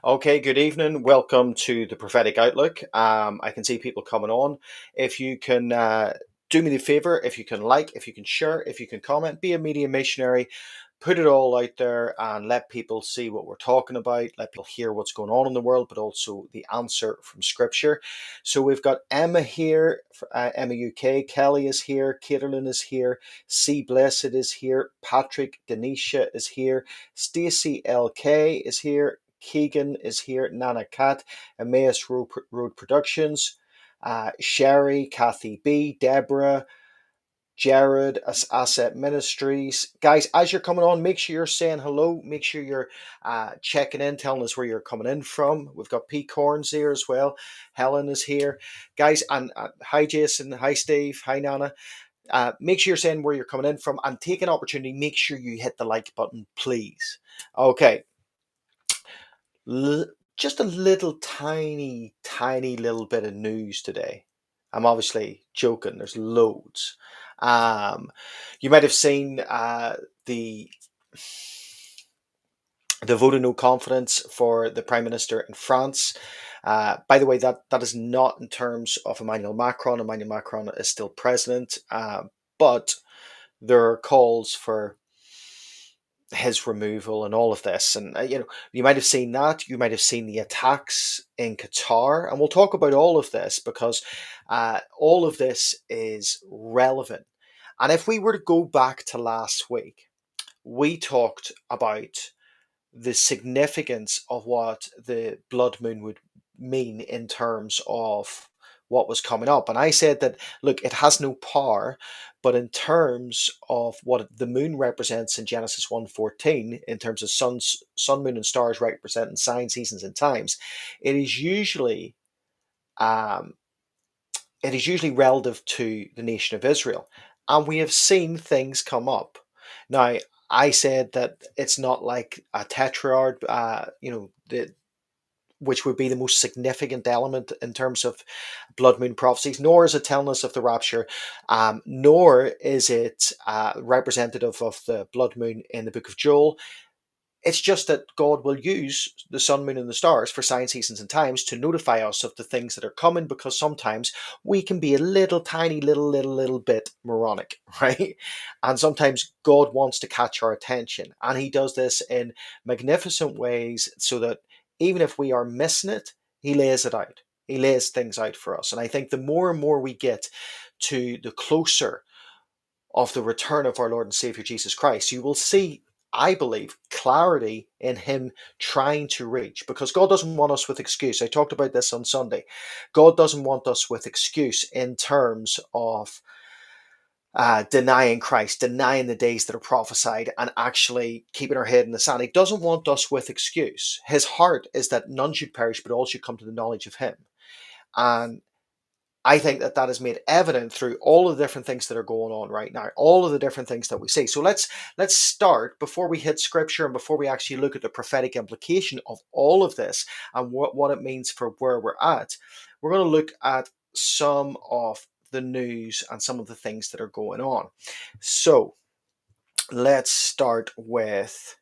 Okay, good evening. Welcome to the Prophetic Outlook. I can see people coming on. If you can do me the favor, if you can like, if you can share, if you can comment, be a media missionary, put it all out there and let people see what we're talking about, let people hear what's going on in the world, but also the answer from Scripture. So we've got Emma here, Emma UK, Kelly is here, Caterlin is here, C Blessed is here, Patrick Denisha is here, Stacey LK is here. Keegan is here, Nana Cat, Emmaus Road Productions, Sherry, Kathy B, Deborah, Jared, Asset Ministries. Guys, as you're coming on, make sure you're saying hello. Make sure you're checking in, telling us where you're coming in from. We've got P Corns here as well. Helen is here. Guys, and hi Jason, hi Steve, hi Nana. Make sure you're saying where you're coming in from and take an opportunity. Make sure you hit the like button, please. Okay, just a little tiny little bit of news today. I'm obviously joking. There's loads. Um, you might have seen the vote of no confidence for the Prime Minister in France. By the way, that is not in terms of Emmanuel Macron. Emmanuel Macron is still president, but there are calls for his removal and all of this. And you might have seen that. You might have seen the attacks in Qatar, and we'll talk about all of this because all of this is relevant. And if we were to go back to last week, we talked about the significance of what the blood moon would mean in terms of what was coming up. And I said that, look, it has no power, but in terms of what the moon represents in Genesis 1:14, in terms of sun, moon, and stars representing signs, seasons, and times, it is usually um, relative to the nation of Israel. And we have seen things come up. Now, I said that it's not like a tetrad, which would be the most significant element in terms of blood moon prophecies, nor is it telling us of the rapture, nor is it representative of the blood moon in the book of Joel. It's just that God will use the sun, moon, and the stars for signs, seasons, and times to notify us of the things that are coming, because sometimes we can be a little tiny little bit moronic, right? And sometimes God wants to catch our attention, and he does this in magnificent ways so that even if we are missing it, he lays it out. He lays things out for us. And I think the more and more we get to the closer of the return of our Lord and Savior Jesus Christ, you will see, I believe, clarity in him trying to reach, because God doesn't want us with excuse. I talked about this on Sunday. God doesn't want us with excuse in terms of denying Christ, denying the days that are prophesied, and actually keeping our head in the sand. He doesn't want us with excuse. His heart is that none should perish, but all should come to the knowledge of him. And I think that is made evident through all of the different things that are going on right now, all of the different things that we see. So let's start, before we hit scripture and before we actually look at the prophetic implication of all of this and what it means for where we're at. We're going to look at some of the news and some of the things that are going on. So let's start with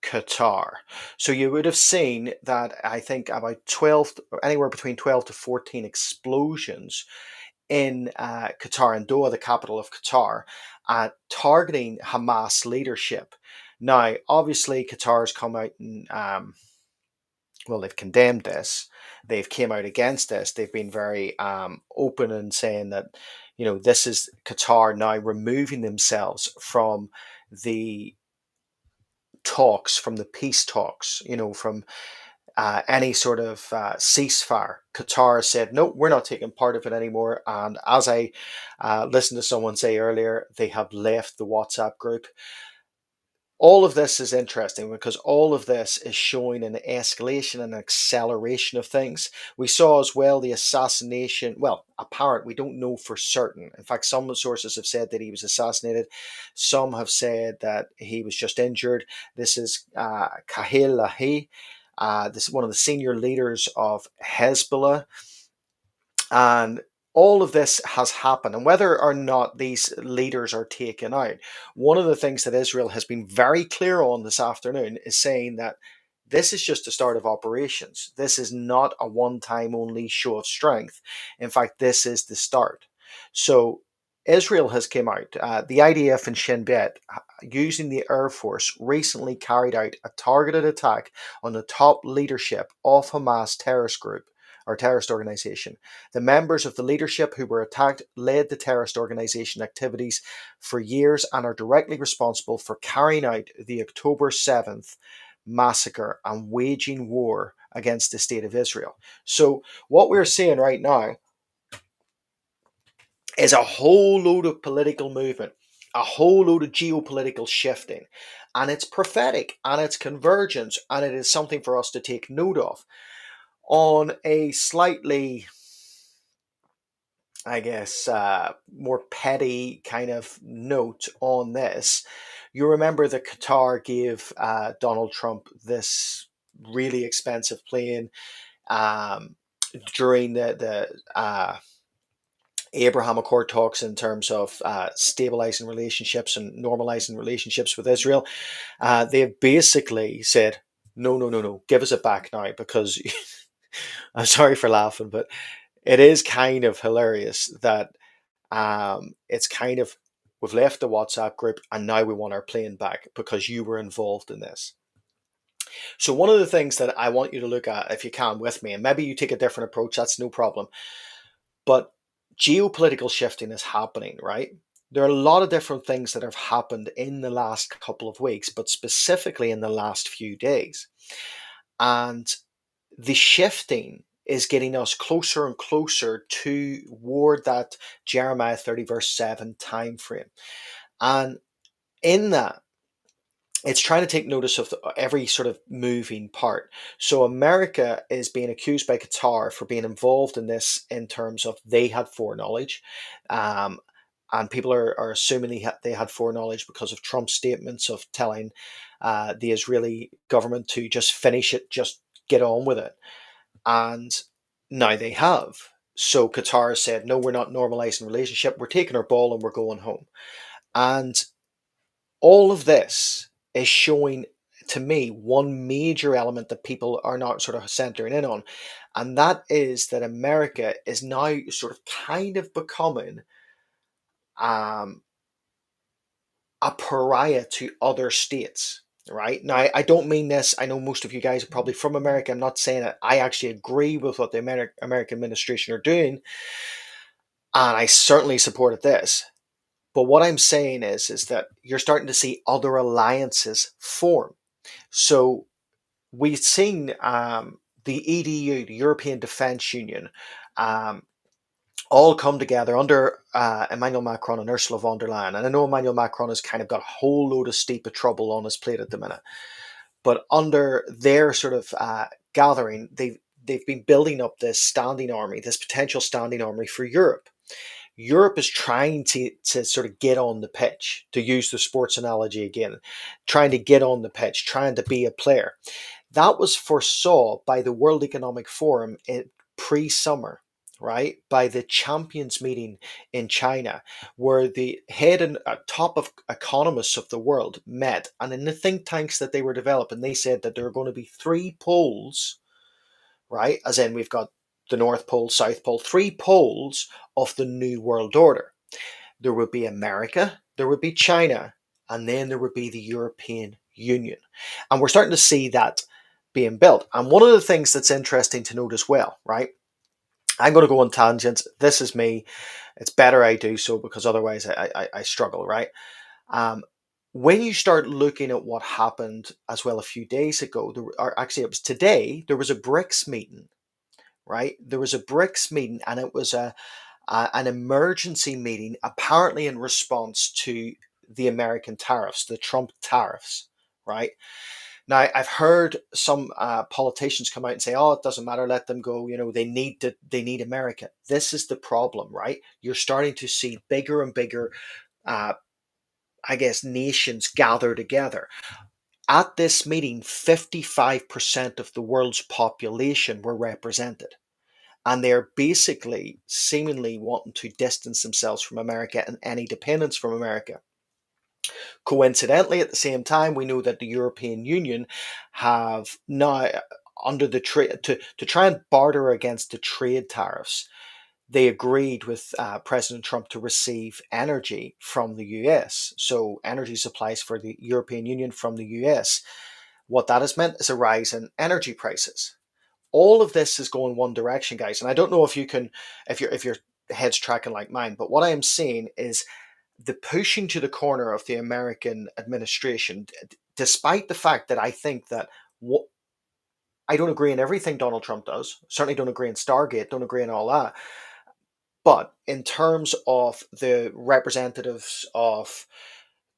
Qatar. So you would have seen that I think about 12, anywhere between 12 to 14 explosions in Qatar, in Doha, the capital of Qatar, targeting Hamas leadership. Now, obviously, Qatar's come out and they've condemned this. They've came out against this. They've been very open in saying that, this is Qatar now removing themselves from the talks, from the peace talks, from any sort of ceasefire. Qatar said, no, we're not taking part of it anymore. And as I listened to someone say earlier, they have left the WhatsApp group. All of this is interesting because all of this is showing an escalation and acceleration of things. We saw as well the assassination, apparent, we don't know for certain. In fact, some sources have said that he was assassinated. Some have said that he was just injured. This is Kahil Lahi. This is one of the senior leaders of Hezbollah. And all of this has happened. And whether or not these leaders are taken out, one of the things that Israel has been very clear on this afternoon is saying that this is just the start of operations. This is not a one time only show of strength. In fact, this is the start. So Israel has come out. The IDF and Shin Bet, using the Air Force, recently carried out a targeted attack on the top leadership of Hamas terrorist group or terrorist organization. The members of the leadership who were attacked led the terrorist organization activities for years and are directly responsible for carrying out the October 7th massacre and waging war against the state of Israel. So, what we're seeing right now is a whole load of political movement, a whole load of geopolitical shifting, and it's prophetic and it's convergence, and it is something for us to take note of. On a slightly, I guess, more petty kind of note on this, you remember that Qatar gave Donald Trump this really expensive plane um, during the Abraham Accord talks in terms of stabilizing relationships and normalizing relationships with Israel. They've basically said, no, no, no, no, give us it back now because I'm sorry for laughing, but it is kind of hilarious that it's kind of we've left the WhatsApp group and now we want our plane back because you were involved in this. So one of the things that I want you to look at, if you can, with me, and maybe you take a different approach, that's no problem. But geopolitical shifting is happening, right? There are a lot of different things that have happened in the last couple of weeks, but specifically in the last few days. And the shifting is getting us closer and closer toward that Jeremiah 30 verse 7 time frame. And in that, it's trying to take notice of every sort of moving part. So America is being accused by Qatar for being involved in this in terms of they had foreknowledge. Um, and people are assuming they had foreknowledge because of Trump's statements of telling the Israeli government to just finish it, just get on with it. And now they have. So Qatar said, no, we're not normalizing relationship. We're taking our ball and we're going home. And all of this is showing to me one major element that people are not sort of centering in on. And that is that America is now sort of kind of becoming um, a pariah to other states. Right now, I don't mean this. I know most of you guys are probably from America. I'm not saying it. I actually agree with what the American administration are doing, and I certainly supported this. But what I'm saying is that you're starting to see other alliances form. So we've seen the EDU, the European Defence Union, um, all come together under Emmanuel Macron and Ursula von der Leyen. And I know Emmanuel Macron has kind of got a whole load of steep of trouble on his plate at the minute. But under their sort of gathering, they've been building up this standing army, this potential standing army for Europe. Europe is trying to sort of get on the pitch, to use the sports analogy again, trying to get on the pitch, trying to be a player. That was foresaw by the World Economic Forum in pre-summer, right? By the champions meeting in China, where the head and top of economists of the world met, and in the think tanks that they were developing, they said that there are going to be three poles, right? As in, we've got the North Pole, South Pole, three poles of the New World Order. There would be America, there would be China, and then there would be the European Union. And we're starting to see that being built. And one of the things that's interesting to note as well, right? I'm going to go on tangents. This is me. It's better I do so because otherwise I struggle, right? Um, when you start looking at what happened as well a few days ago, or actually it was today, there was a BRICS meeting, right? There was a BRICS meeting, and it was an emergency meeting, apparently in response to the American tariffs, the Trump tariffs, right? Now, I've heard some politicians come out and say, "Oh, it doesn't matter, let them go. You know, they need America." This is the problem, right? You're starting to see bigger and bigger, uh, I guess, nations gather together. At this meeting, 55% of the world's population were represented. And they're basically seemingly wanting to distance themselves from America and any dependence from America. Coincidentally, at the same time, we know that the European Union have now, under the trade, to try and barter against the trade tariffs, they agreed with President Trump to receive energy from the US. So, energy supplies for the European Union from the US. What that has meant is a rise in energy prices. All of this is going one direction, guys. And I don't know if you can, if your head's tracking like mine, but what I am seeing is the pushing to the corner of the American administration, despite the fact that I think that what I don't agree in everything Donald Trump does, certainly don't agree in Stargate, don't agree in all that. But in terms of the representatives of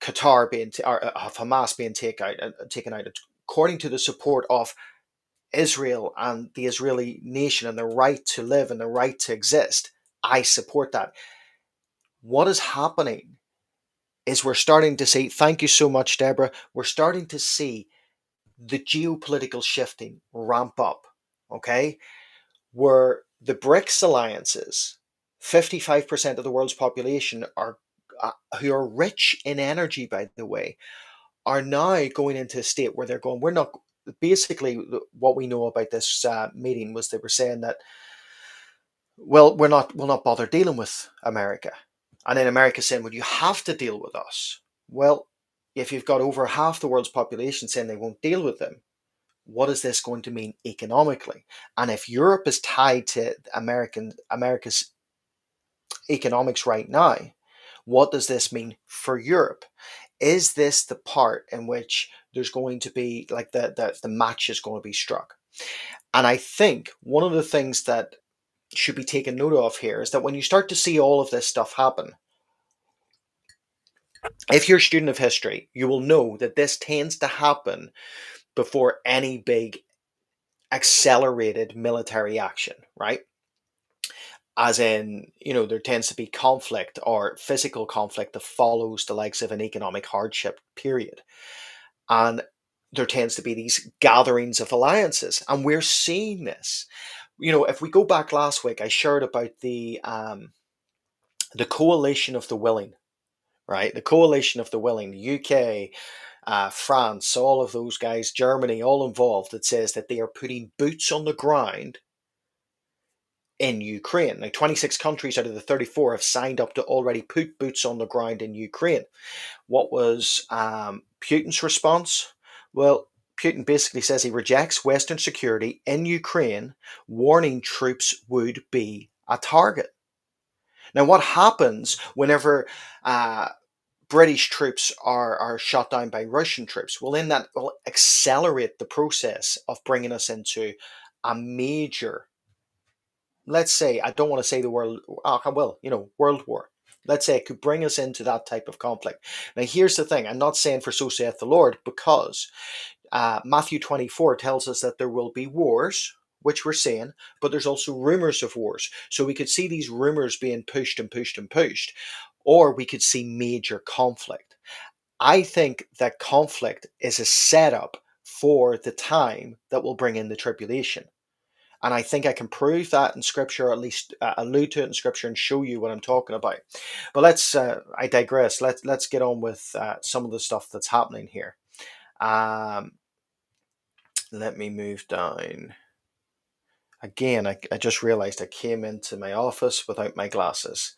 Qatar being, or of Hamas being taken out, according to the support of Israel and the Israeli nation and the right to live and the right to exist, I support that. What is happening is we're starting to see, thank you so much, Deborah, we're starting to see the geopolitical shifting ramp up, okay? Where the BRICS alliances, 55% of the world's population are who are rich in energy, by the way, are now going into a state where they're going, we're not, basically what we know about this meeting was they were saying that, well, we'll not bother dealing with America. And then America saying, well, you have to deal with us. Well, if you've got over half the world's population saying they won't deal with them, what is this going to mean economically? And if Europe is tied to America's economics right now, what does this mean for Europe? Is this the part in which there's going to be like the match is going to be struck? And I think one of the things that should be taken note of here is that when you start to see all of this stuff happen, if you're a student of history, you will know that this tends to happen before any big accelerated military action, right? As in, there tends to be conflict or physical conflict that follows the likes of an economic hardship period. And there tends to be these gatherings of alliances. And we're seeing this. If we go back last week, I shared about the coalition of the willing, right? The coalition of the willing, the UK, France, all of those guys, Germany, all involved. It says that they are putting boots on the ground in Ukraine. Now, 26 countries out of the 34 have signed up to already put boots on the ground in Ukraine. What was Putin's response? Well, Putin basically says he rejects Western security in Ukraine, warning troops would be a target. Now, what happens whenever British troops are shot down by Russian troops? Well, then that will accelerate the process of bringing us into a major, let's say, I don't want to say the word, world war. Let's say it could bring us into that type of conflict. Now, here's the thing. I'm not saying for so saith the Lord, because Matthew 24 tells us that there will be wars, which we're seeing, but there's also rumors of wars. So we could see these rumors being pushed and pushed and pushed, or we could see major conflict. I think that conflict is a setup for the time that will bring in the tribulation. And I think I can prove that in scripture, or at least allude to it in scripture and show you what I'm talking about. But I digress. Let's get on with some of the stuff that's happening here. Um, let me move down. Again, I just realized I came into my office without my glasses.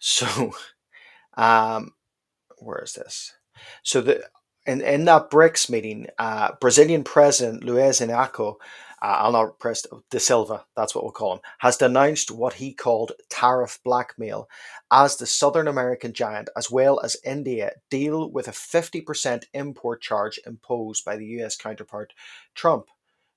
So, um, where is this? So in that BRICS meeting, Brazilian President Luiz Inacio, I'll not press de Silva, that's what we'll call him, has denounced what he called tariff blackmail as the Southern American giant, as well as India, deal with a 50% import charge imposed by the US counterpart Trump.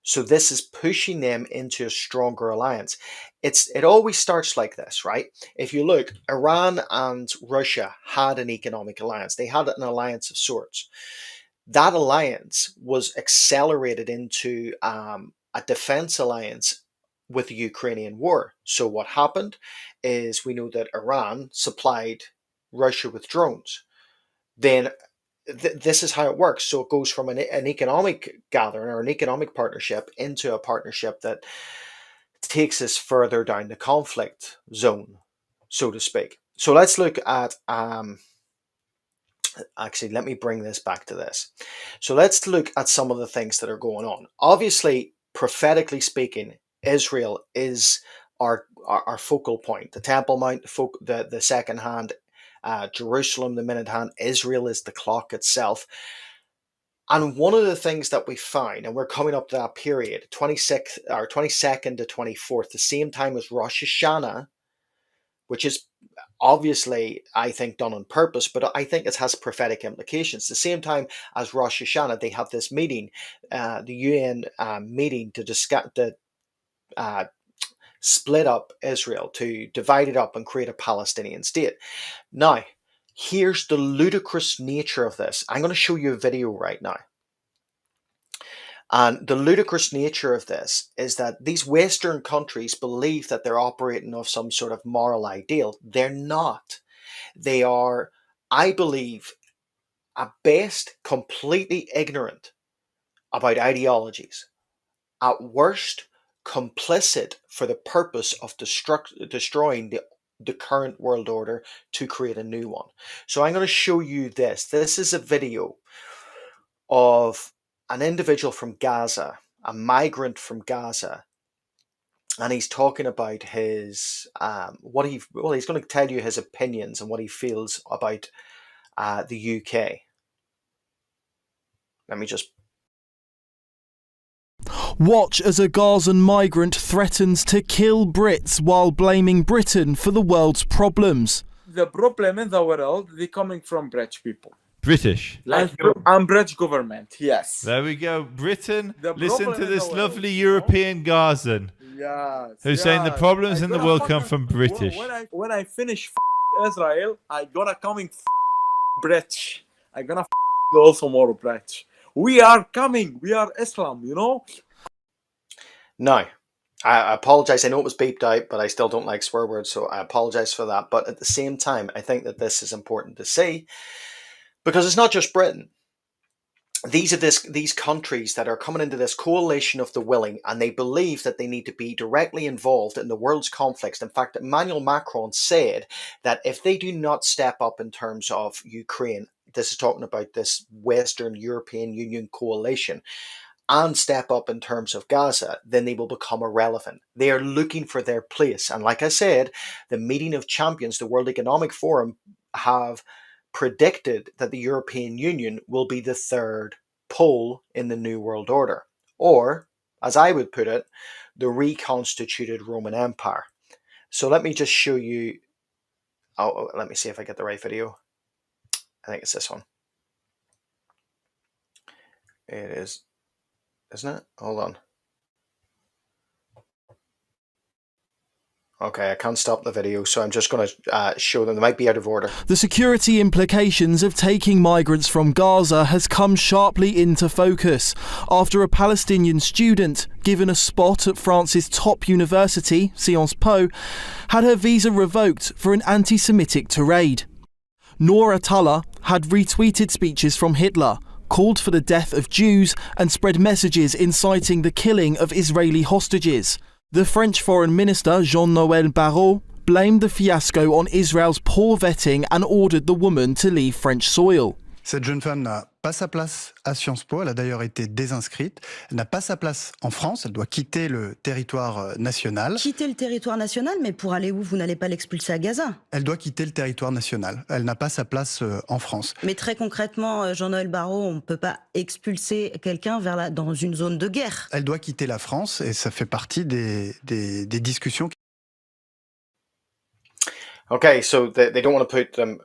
So this is pushing them into a stronger alliance. It always starts like this, right? If you look, Iran and Russia had an economic alliance. They had an alliance of sorts. That alliance was accelerated into a defense alliance with the Ukrainian war. So what happened is we know that Iran supplied Russia with drones. Then this is how it works. So it goes from an economic gathering or an economic partnership into a partnership that takes us further down the conflict zone, so to speak. So let's look at Actually, let me bring this back to this. So let's look at some of the things that are going on. Obviously, prophetically speaking, Israel is our focal point. The Temple Mount, the second hand, Jerusalem, the minute hand. Israel is the clock itself. And one of the things that we find, and we're coming up to that period, 26th or 22nd to 24th, the same time as Rosh Hashanah, which is obviously, I think, done on purpose, but I think it has prophetic implications. The same time as Rosh Hashanah, they have this meeting, the UN meeting to discuss the split up Israel, to divide it up and create a Palestinian state. Now, here's the ludicrous nature of this. I'm going to show you a video right now. And the ludicrous nature of this is that these Western countries believe that they're operating off some sort of moral ideal. They're not. They are, I believe, at best, completely ignorant about ideologies. At worst, complicit for the purpose of destroying the current world order to create a new one. So I'm going to show you this. This is a video of an individual from Gaza, a migrant from Gaza, and he's talking about his he's going to tell you his opinions and what he feels about the UK. Let me just watch as a Gazan migrant threatens to kill Brits while blaming Britain for the world's problems. The problem in the world, they're coming from British people. British. And British government, yes. There we go. Britain, The listen problem to in this the lovely world, European Gazan Yes. who's saying the problems in the world come from British. When I finish Israel, I gonna coming British. I gonna also more British. We are coming. We are Islam, you know? No. I apologize. I know it was beeped out, but I still don't like swear words, so I apologize for that. But at the same time, I think that this is important to see, because it's not just Britain. These are these countries that are coming into this coalition of the willing, and they believe that they need to be directly involved in the world's conflicts. In fact, Emmanuel Macron said that if they do not step up in terms of Ukraine, this is talking about this Western European Union coalition, and step up in terms of Gaza, then they will become irrelevant. They are looking for their place. And like I said, the meeting of champions, the World Economic Forum, have predicted that the European Union will be the third pole in the New World Order. Or, as I would put it, the reconstituted Roman Empire. So let me just show you. Let me see if I get the right video. I think it's this one. It is. Isn't it? Hold on. Okay, I can't stop the video, so I'm just going to show them. They might be out of order. The security implications of taking migrants from Gaza has come sharply into focus after a Palestinian student given a spot at France's top university, Sciences Po, had her visa revoked for an anti-Semitic tirade. Noor Atalla had retweeted speeches from Hitler, called for the death of Jews and spread messages inciting the killing of Israeli hostages. The French Foreign Minister Jean-Noël Barrot blamed the fiasco on Israel's poor vetting and ordered the woman to leave French soil. Cette jeune femme n'a pas sa place à Sciences Po, elle a d'ailleurs été désinscrite. Elle n'a pas sa place en France, elle doit quitter le territoire national. Quitter le territoire national, mais pour aller où? Vous n'allez pas l'expulser à Gaza? Elle doit quitter le territoire national, elle n'a pas sa place en France. Mais très concrètement, Jean-Noël Barrot, on ne peut pas expulser quelqu'un dans une zone de guerre. Elle doit quitter la France et ça fait partie des discussions. Okay, so they don't want to put them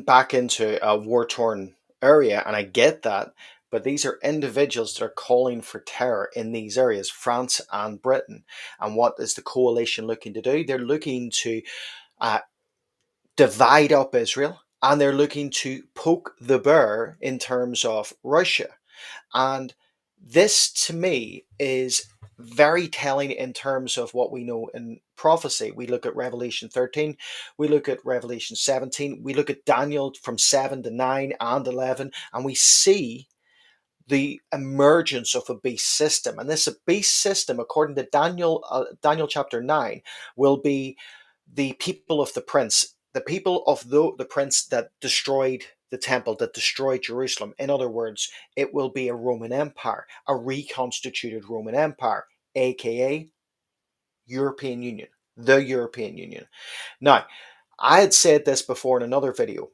back into a war-torn area, and I get that, but these are individuals that are calling for terror in these areas, France and Britain. And what is the coalition looking to do? They're looking to divide up Israel, and they're looking to poke the bear in terms of Russia. And this, to me, is very telling in terms of what we know in prophecy. We look at Revelation 13, we look at Revelation 17, we look at Daniel from 7 to 9 and 11, and we see the emergence of a beast system. And this beast system, according to Daniel chapter 9, will be the people of the prince, the people of the prince that destroyed the temple, that destroyed Jerusalem. In other words, it will be a Roman Empire, a reconstituted Roman Empire, aka European Union, the European Union. Now, I had said this before in another video,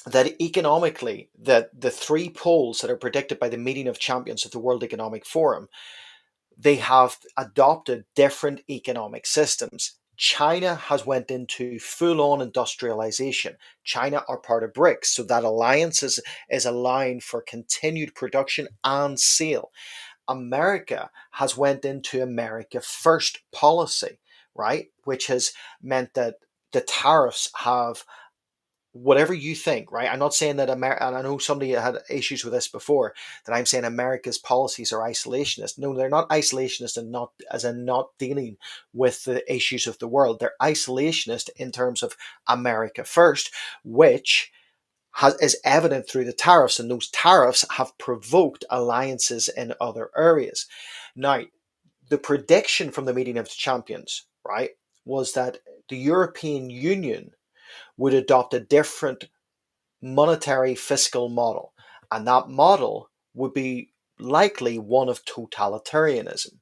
that economically, that the three poles that are predicted by the meeting of champions of the World Economic Forum, they have adopted different economic systems. China has went into full-on industrialization. China are part of BRICS, so that alliance is allowing for continued production and sale. America has went into America first policy, right? Which has meant that the tariffs have, whatever you think, right? I'm not saying that America, and I know somebody had issues with this before, that I'm saying America's policies are isolationist. No, they're not isolationist, and not as in not dealing with the issues of the world. They're isolationist in terms of America first, which is evident through the tariffs, and those tariffs have provoked alliances in other areas. Now, the prediction from the meeting of the champions, right, was that the European Union would adopt a different monetary fiscal model, and that model would be likely one of totalitarianism.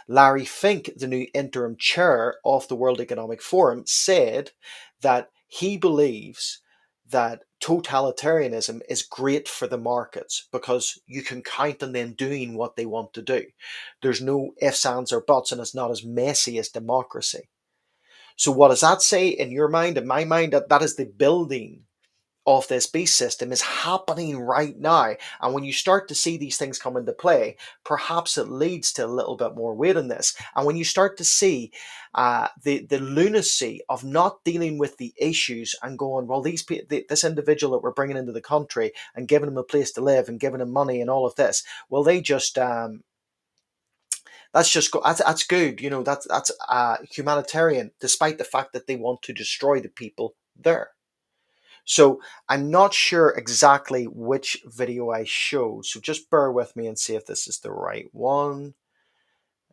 Larry Fink, the new interim chair of the World Economic Forum, said that he believes that totalitarianism is great for the markets because you can count on them doing what they want to do. There's no ifs, ands, or buts, and it's not as messy as democracy. So what does that say in your mind? In my mind, that is the building of this beast system is happening right now. And when you start to see these things come into play, perhaps it leads to a little bit more weight in this. And when you start to see the lunacy of not dealing with the issues and going, well, this individual that we're bringing into the country and giving him a place to live and giving him money and all of this, well, they just that's good, that's humanitarian, despite the fact that they want to destroy the people there. So I'm not sure exactly which video I showed, so just bear with me and see if this is the right one.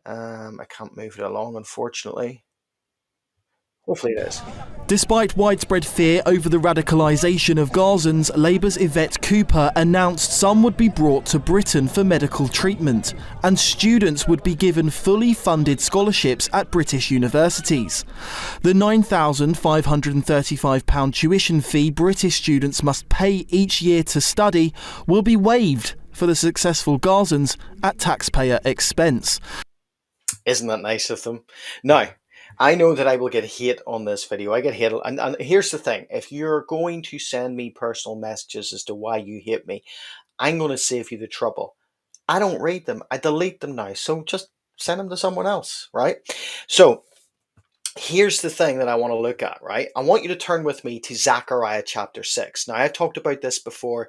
I can't move it along, unfortunately. Hopefully it is. Despite widespread fear over the radicalisation of Gazans, Labour's Yvette Cooper announced some would be brought to Britain for medical treatment, and students would be given fully funded scholarships at British universities. The £9,535 tuition fee British students must pay each year to study will be waived for the successful Gazans at taxpayer expense. Isn't that nice of them? Now, I know that I will get hate on this video. I get hate, and here's the thing. If you're going to send me personal messages as to why you hate me, I'm going to save you the trouble. I don't read them. I delete them now. So just send them to someone else, right? So here's the thing that I want to look at, right? I want you to turn with me to Zechariah chapter 6. Now, I've talked about this before,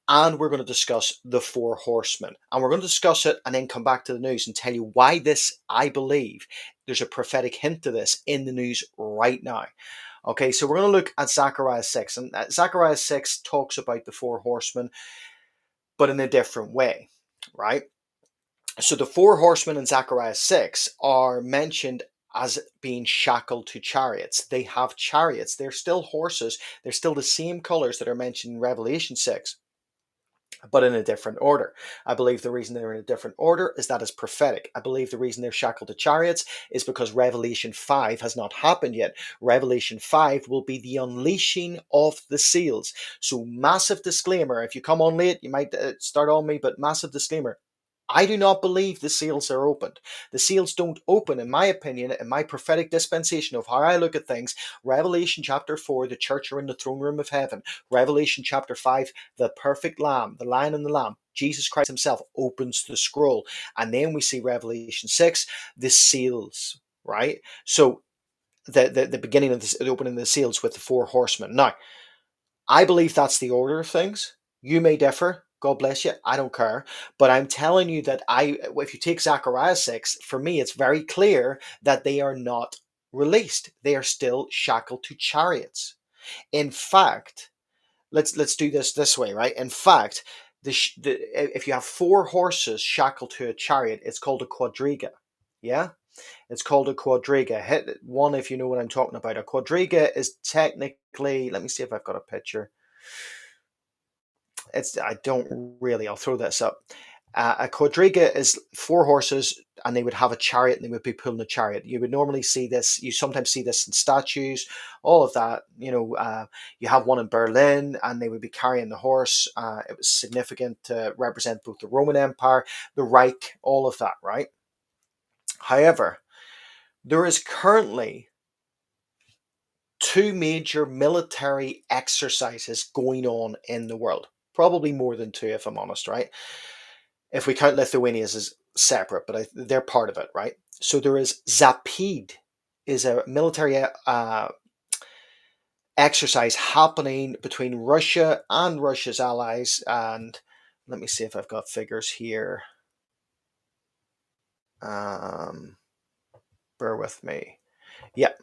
and we're going to discuss the four horsemen. And we're going to discuss it and then come back to the news and tell you why this, I believe, there's a prophetic hint to this in the news right now. Okay, so we're going to look at Zechariah 6. And Zechariah 6 talks about the four horsemen, but in a different way, right? So the four horsemen in Zechariah 6 are mentioned as being shackled to chariots. They have chariots. They're still horses. They're still the same colors that are mentioned in Revelation 6. But in a different order. I believe the reason they're in a different order is that it's prophetic. I believe the reason they're shackled to chariots is because Revelation 5 has not happened yet. Revelation 5 will be the unleashing of the seals. So massive disclaimer, if you come on late, you might start on me, but massive disclaimer. I do not believe the seals are opened. The seals don't open, in my opinion, in my prophetic dispensation of how I look at things. Revelation chapter 4, the church are in the throne room of heaven. Revelation chapter 5, the perfect lamb, the lion and the lamb, Jesus Christ himself opens the scroll. And then we see Revelation 6, the seals, right? So the beginning of the opening of the seals with the four horsemen. Now, I believe that's the order of things. You may differ. God bless you. I don't care. But I'm telling you that if you take Zechariah 6, for me, it's very clear that they are not released. They are still shackled to chariots. In fact, let's do this way, right? In fact, if you have four horses shackled to a chariot, it's called a quadriga. Yeah? It's called a quadriga. Hit one if you know what I'm talking about. A quadriga is technically, let me see if I've got a picture. I don't really. I'll throw this up. A quadriga is four horses, and they would have a chariot, and they would be pulling a chariot. You would normally see this. You sometimes see this in statues, all of that. You have one in Berlin, and they would be carrying the horse. It was significant to represent both the Roman Empire, the Reich, all of that, right? However, there is currently two major military exercises going on in the world. Probably more than two, if I'm honest, right? If we count Lithuania as separate, but they're part of it, right? So there is Zapad, is a military exercise happening between Russia and Russia's allies. And let me see if I've got figures here. Bear with me. Yeah.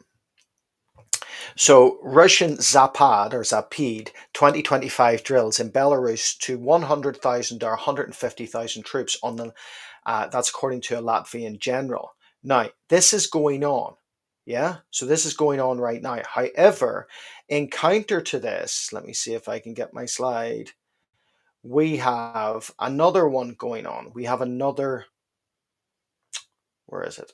So Russian Zapad 2025 drills in Belarus to 100,000 or 150,000 troops on the that's according to a Latvian general. Now, this is going on. Yeah, so this is going on right now. However, in counter to this, let me see if I can get my slide. We have another one going on. We have another, where is it?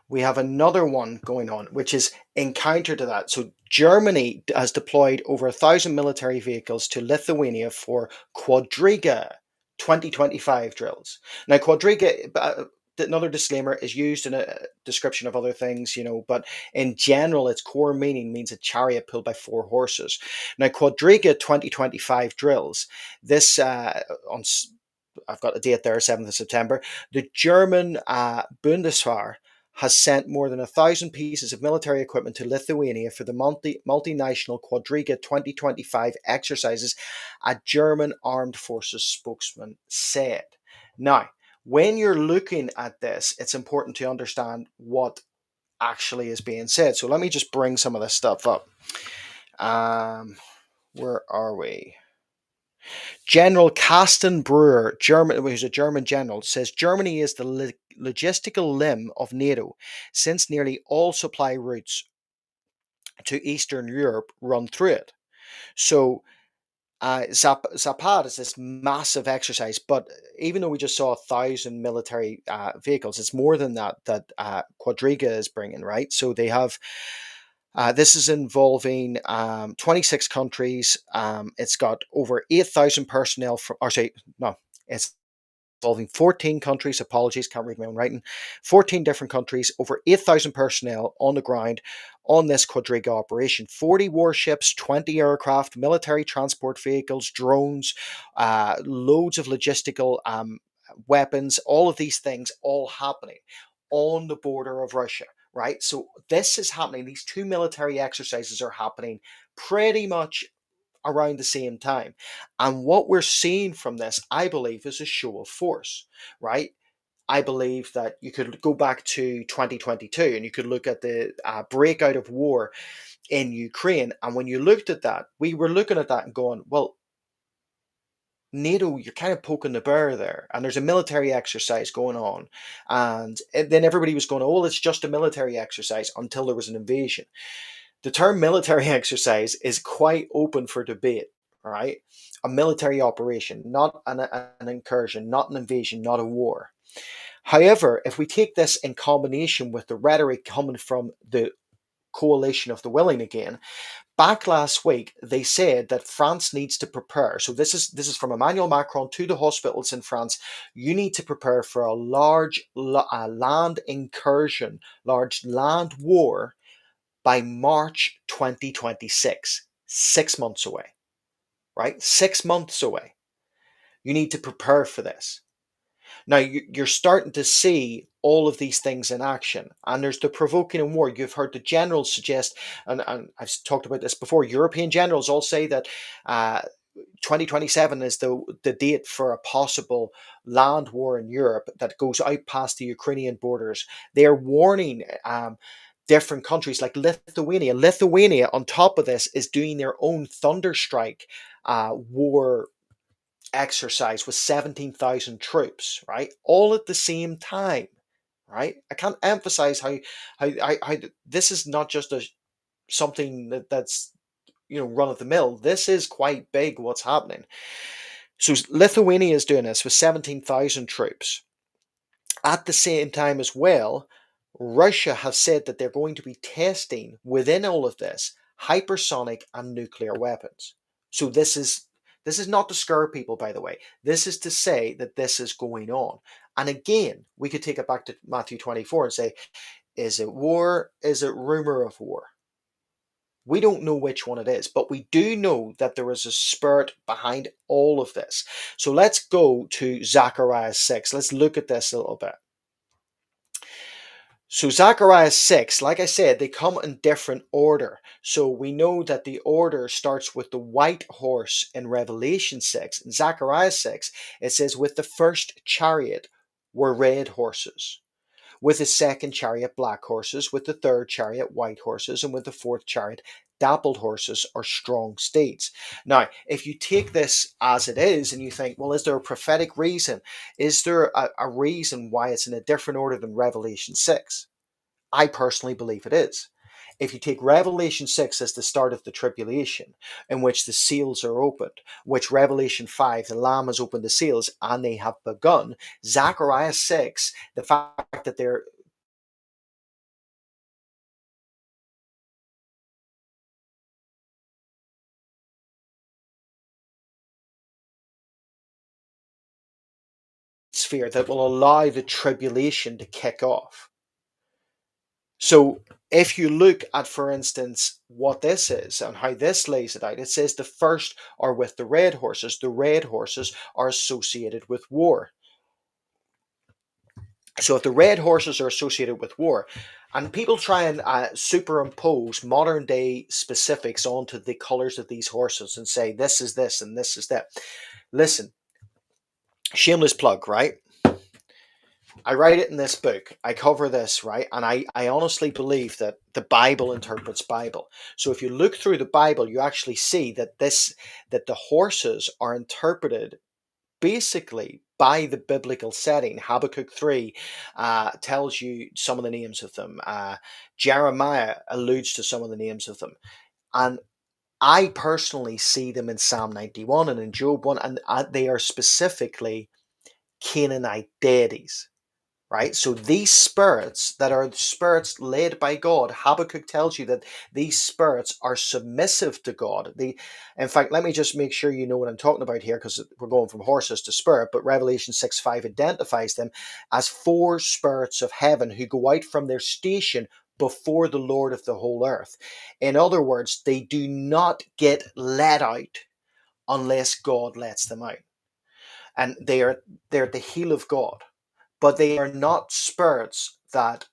We have another one going on, which is in counter to that. So Germany has deployed over 1,000 military vehicles to Lithuania for quadriga 2025 drills. Now, quadriga, another disclaimer, is used in a description of other things, but in general, its core meaning means a chariot pulled by four horses. Now, quadriga 2025 drills, this I've got a date there, 7th of September. The German Bundeswehr has sent more than 1,000 pieces of military equipment to Lithuania for the multinational Quadriga 2025 exercises, a German armed forces spokesman said. Now, when you're looking at this, it's important to understand what actually is being said. So let me just bring some of this stuff up. Where are we? General Carsten Brewer, who's a German general, says Germany is the logistical limb of NATO, since nearly all supply routes to Eastern Europe run through it. So Zapad is this massive exercise, but even though we just saw 1,000 military vehicles, it's more than that Quadriga is bringing, right? So they have this is involving 26 countries. It's got over 8,000 personnel it's involving 14 countries. Apologies, can't read my own writing. 14 different countries, over 8,000 personnel on the ground on this Quadriga operation. 40 warships, 20 aircraft, military transport vehicles, drones, loads of logistical weapons, all of these things all happening on the border of Russia. Right, so this is happening. These two military exercises are happening pretty much around the same time. And what we're seeing from this, I believe, is a show of force, right? I believe that you could go back to 2022 and you could look at the breakout of war in Ukraine. And when you looked at that, we were looking at that and going, well, NATO, you're kind of poking the bear there, and there's a military exercise going on, and then everybody was going, "Oh, it's just a military exercise," until there was an invasion. The term military exercise is quite open for debate, right? A military operation, not an incursion, not an invasion, not a war. However, if we take this in combination with the rhetoric coming from the coalition of the willing again, back last week, they said that France needs to prepare. So this is from Emmanuel Macron to the hospitals in France. You need to prepare for a large land incursion, large land war by March 2026. 6 months away, right? 6 months away. You need to prepare for this. Now, you're starting to see all of these things in action, and there's the provoking in war. You've heard the generals suggest, and I've talked about this before, European generals all say that 2027 is the date for a possible land war in Europe that goes out past the Ukrainian borders. They're warning different countries like Lithuania. Lithuania, on top of this, is doing their own Thunderstrike war exercise with 17,000 troops, right? All at the same time, right? I can't emphasize how this is not just something that's run of the mill. This is quite big what's happening. So Lithuania is doing this with 17,000 troops. At the same time as well, Russia has said that they're going to be testing within all of this hypersonic and nuclear weapons. So this is not to scare people, by the way. This is to say that this is going on. And again, we could take it back to Matthew 24 and say, is it war? Is it rumor of war? We don't know which one it is, but we do know that there is a spirit behind all of this. So let's go to Zechariah 6. Let's look at this a little bit. So Zechariah 6, like I said, they come in different order. So we know that the order starts with the white horse in Revelation 6. In Zechariah 6, it says, with the first chariot were red horses, with the second chariot black horses, with the third chariot white horses, and with the fourth chariot dappled horses or strong steeds. Now, if you take this as it is and you think, well, is there a prophetic reason? Is there a reason why it's in a different order than Revelation 6? I personally believe it is. If you take Revelation 6 as the start of the tribulation, in which the seals are opened, which Revelation 5, the Lamb has opened the seals and they have begun, Zechariah 6, the fact that they're sphere that will allow the tribulation to kick off. So if you look at, for instance, what this is and how this lays it out, it says the first are with the red horses. The red horses are associated with war. So if the red horses are associated with war, and people try and superimpose modern day specifics onto the colors of these horses and say this is this and this is that. Listen, shameless plug, right? I write it in this book. I cover this, right? And I honestly believe that the Bible interprets Bible. So if you look through the Bible, you actually see that the horses are interpreted basically by the biblical setting. Habakkuk 3 tells you some of the names of them. Jeremiah alludes to some of the names of them. And I personally see them in Psalm 91 and in Job 1, and they are specifically Canaanite deities. Right? So these spirits that are spirits led by God, Habakkuk tells you that these spirits are submissive to God. In fact, let me just make sure you know what I'm talking about here, because we're going from horses to spirit, but Revelation 6:5 identifies them as four spirits of heaven who go out from their station before the Lord of the whole earth. In other words, they do not get let out unless God lets them out. And they're at the heel of God. But they are not spirits that,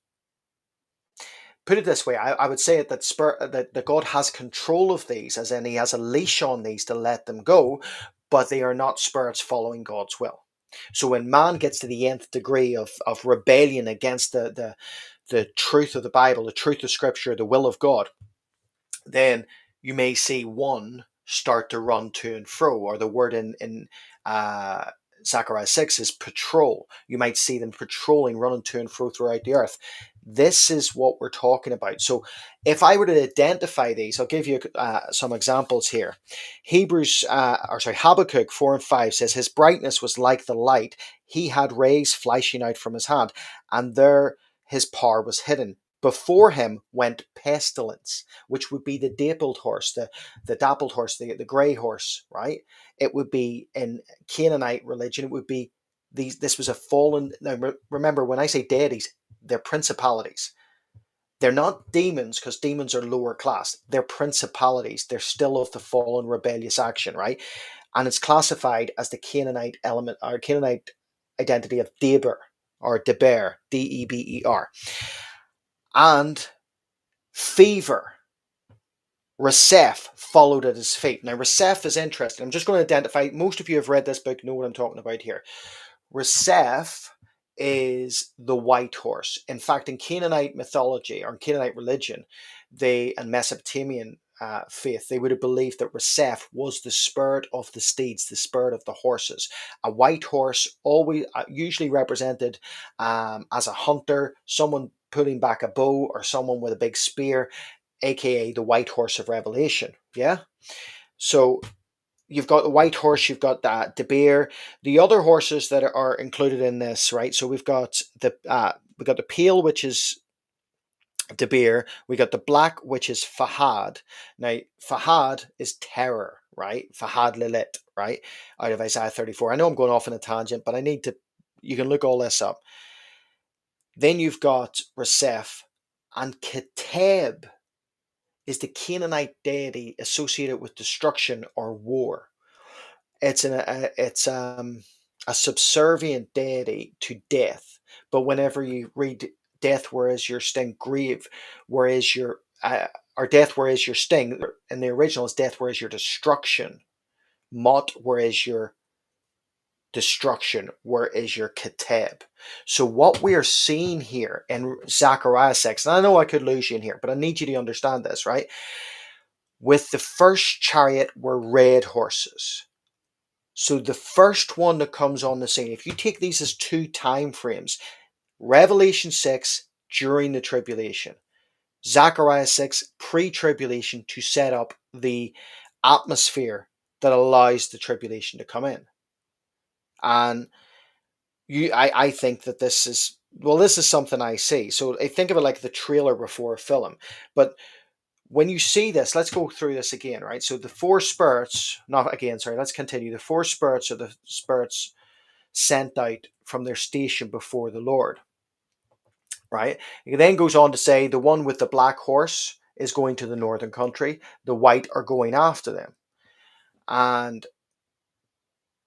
put it this way, I would say that God has control of these, as in he has a leash on these to let them go, but they are not spirits following God's will. So when man gets to the nth degree of rebellion against the truth of the Bible, the truth of Scripture, the will of God, then you may see one start to run to and fro, or the word in Zechariah 6 is patrol. You might see them patrolling, running to and fro throughout the earth. This is what we're talking about. So if I were to identify these, I'll give you some examples here. Habakkuk 4 and 5 says, his brightness was like the light. He had rays flashing out from his hand, and there his power was hidden. Before him went pestilence, which would be the dappled horse, the dappled horse, the grey horse, right? It would be in Canaanite religion, it would be this was a fallen. Now remember, when I say deities, they're principalities. They're not demons, because demons are lower class. They're principalities. They're still of the fallen rebellious action, right? And it's classified as the Canaanite element, or Canaanite identity of Deber, or Deber, Deber. And fever, Reseph, followed at his feet. Now, Reseph is interesting. I'm just going to identify, most of you have read this book, know what I'm talking about here. Reseph is the white horse. In fact, in Canaanite mythology, or in Canaanite religion, and Mesopotamian faith, they would have believed that Reseph was the spirit of the steeds, the spirit of the horses. A white horse, always usually represented as a hunter, someone pulling back a bow, or someone with a big spear, aka the white horse of Revelation. Yeah. So you've got the white horse, you've got the bear, the other horses that are included in this, right? So we've got the pale, which is the bear. We got the black, which is Fahad. Now, Fahad is terror, right? Fahad Lilit, right? Out of Isaiah 34. I know I'm going off on a tangent, but you can look all this up. Then you've got Resef, and Keteb is the Canaanite deity associated with destruction or war. It's a subservient deity to death. But whenever you read death, where is your sting? Grave, where is your or death, where is your sting? In the original, is death, where is your destruction? Mot, where is your destruction? Where is your Keteb? So what we are seeing here in Zechariah 6, and I know I could lose you in here, but I need you to understand this, right? With the first chariot were red horses. So the first one that comes on the scene, if you take these as two time frames, Revelation 6 during the tribulation, Zechariah 6 pre-tribulation, to set up the atmosphere that allows the tribulation to come in. And I think that this is something I see. So I think of it like the trailer before a film. But when you see this, let's go through this again, right? So the four spirits, not again, sorry, let's continue. The four spirits are the spirits sent out from their station before the Lord, right? It then goes on to say the one with the black horse is going to the northern country, the white are going after them. And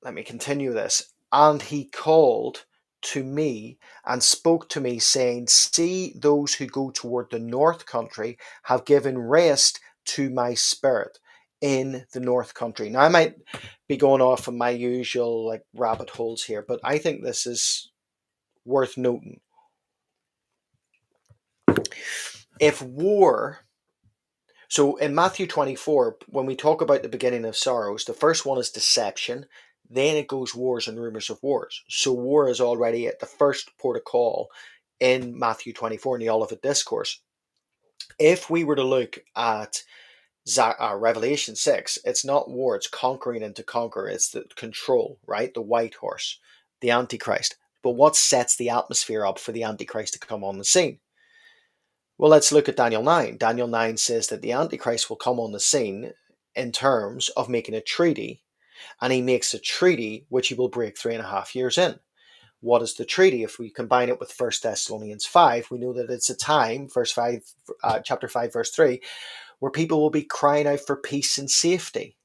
let me continue this. And he called to me and spoke to me, saying, see, those who go toward the north country have given rest to my spirit in the north country. Now, I might be going off on my usual like rabbit holes here, but I think this is worth noting. If war, so in Matthew 24, when we talk about the beginning of sorrows, the first one is deception, then it goes wars and rumors of wars. So war is already at the first port of call in Matthew 24 in the Olivet Discourse. If we were to look at Revelation 6, it's not war, it's conquering and to conquer. It's the control, right? The white horse, the Antichrist. But what sets the atmosphere up for the Antichrist to come on the scene? Well, let's look at Daniel 9. Daniel 9 says that the Antichrist will come on the scene in terms of making a treaty, and he makes a treaty which he will break 3.5 years in. What is the treaty? If we combine it with 1 Thessalonians 5, we know that it's a time, chapter 5, verse 3, where people will be crying out for peace and safety.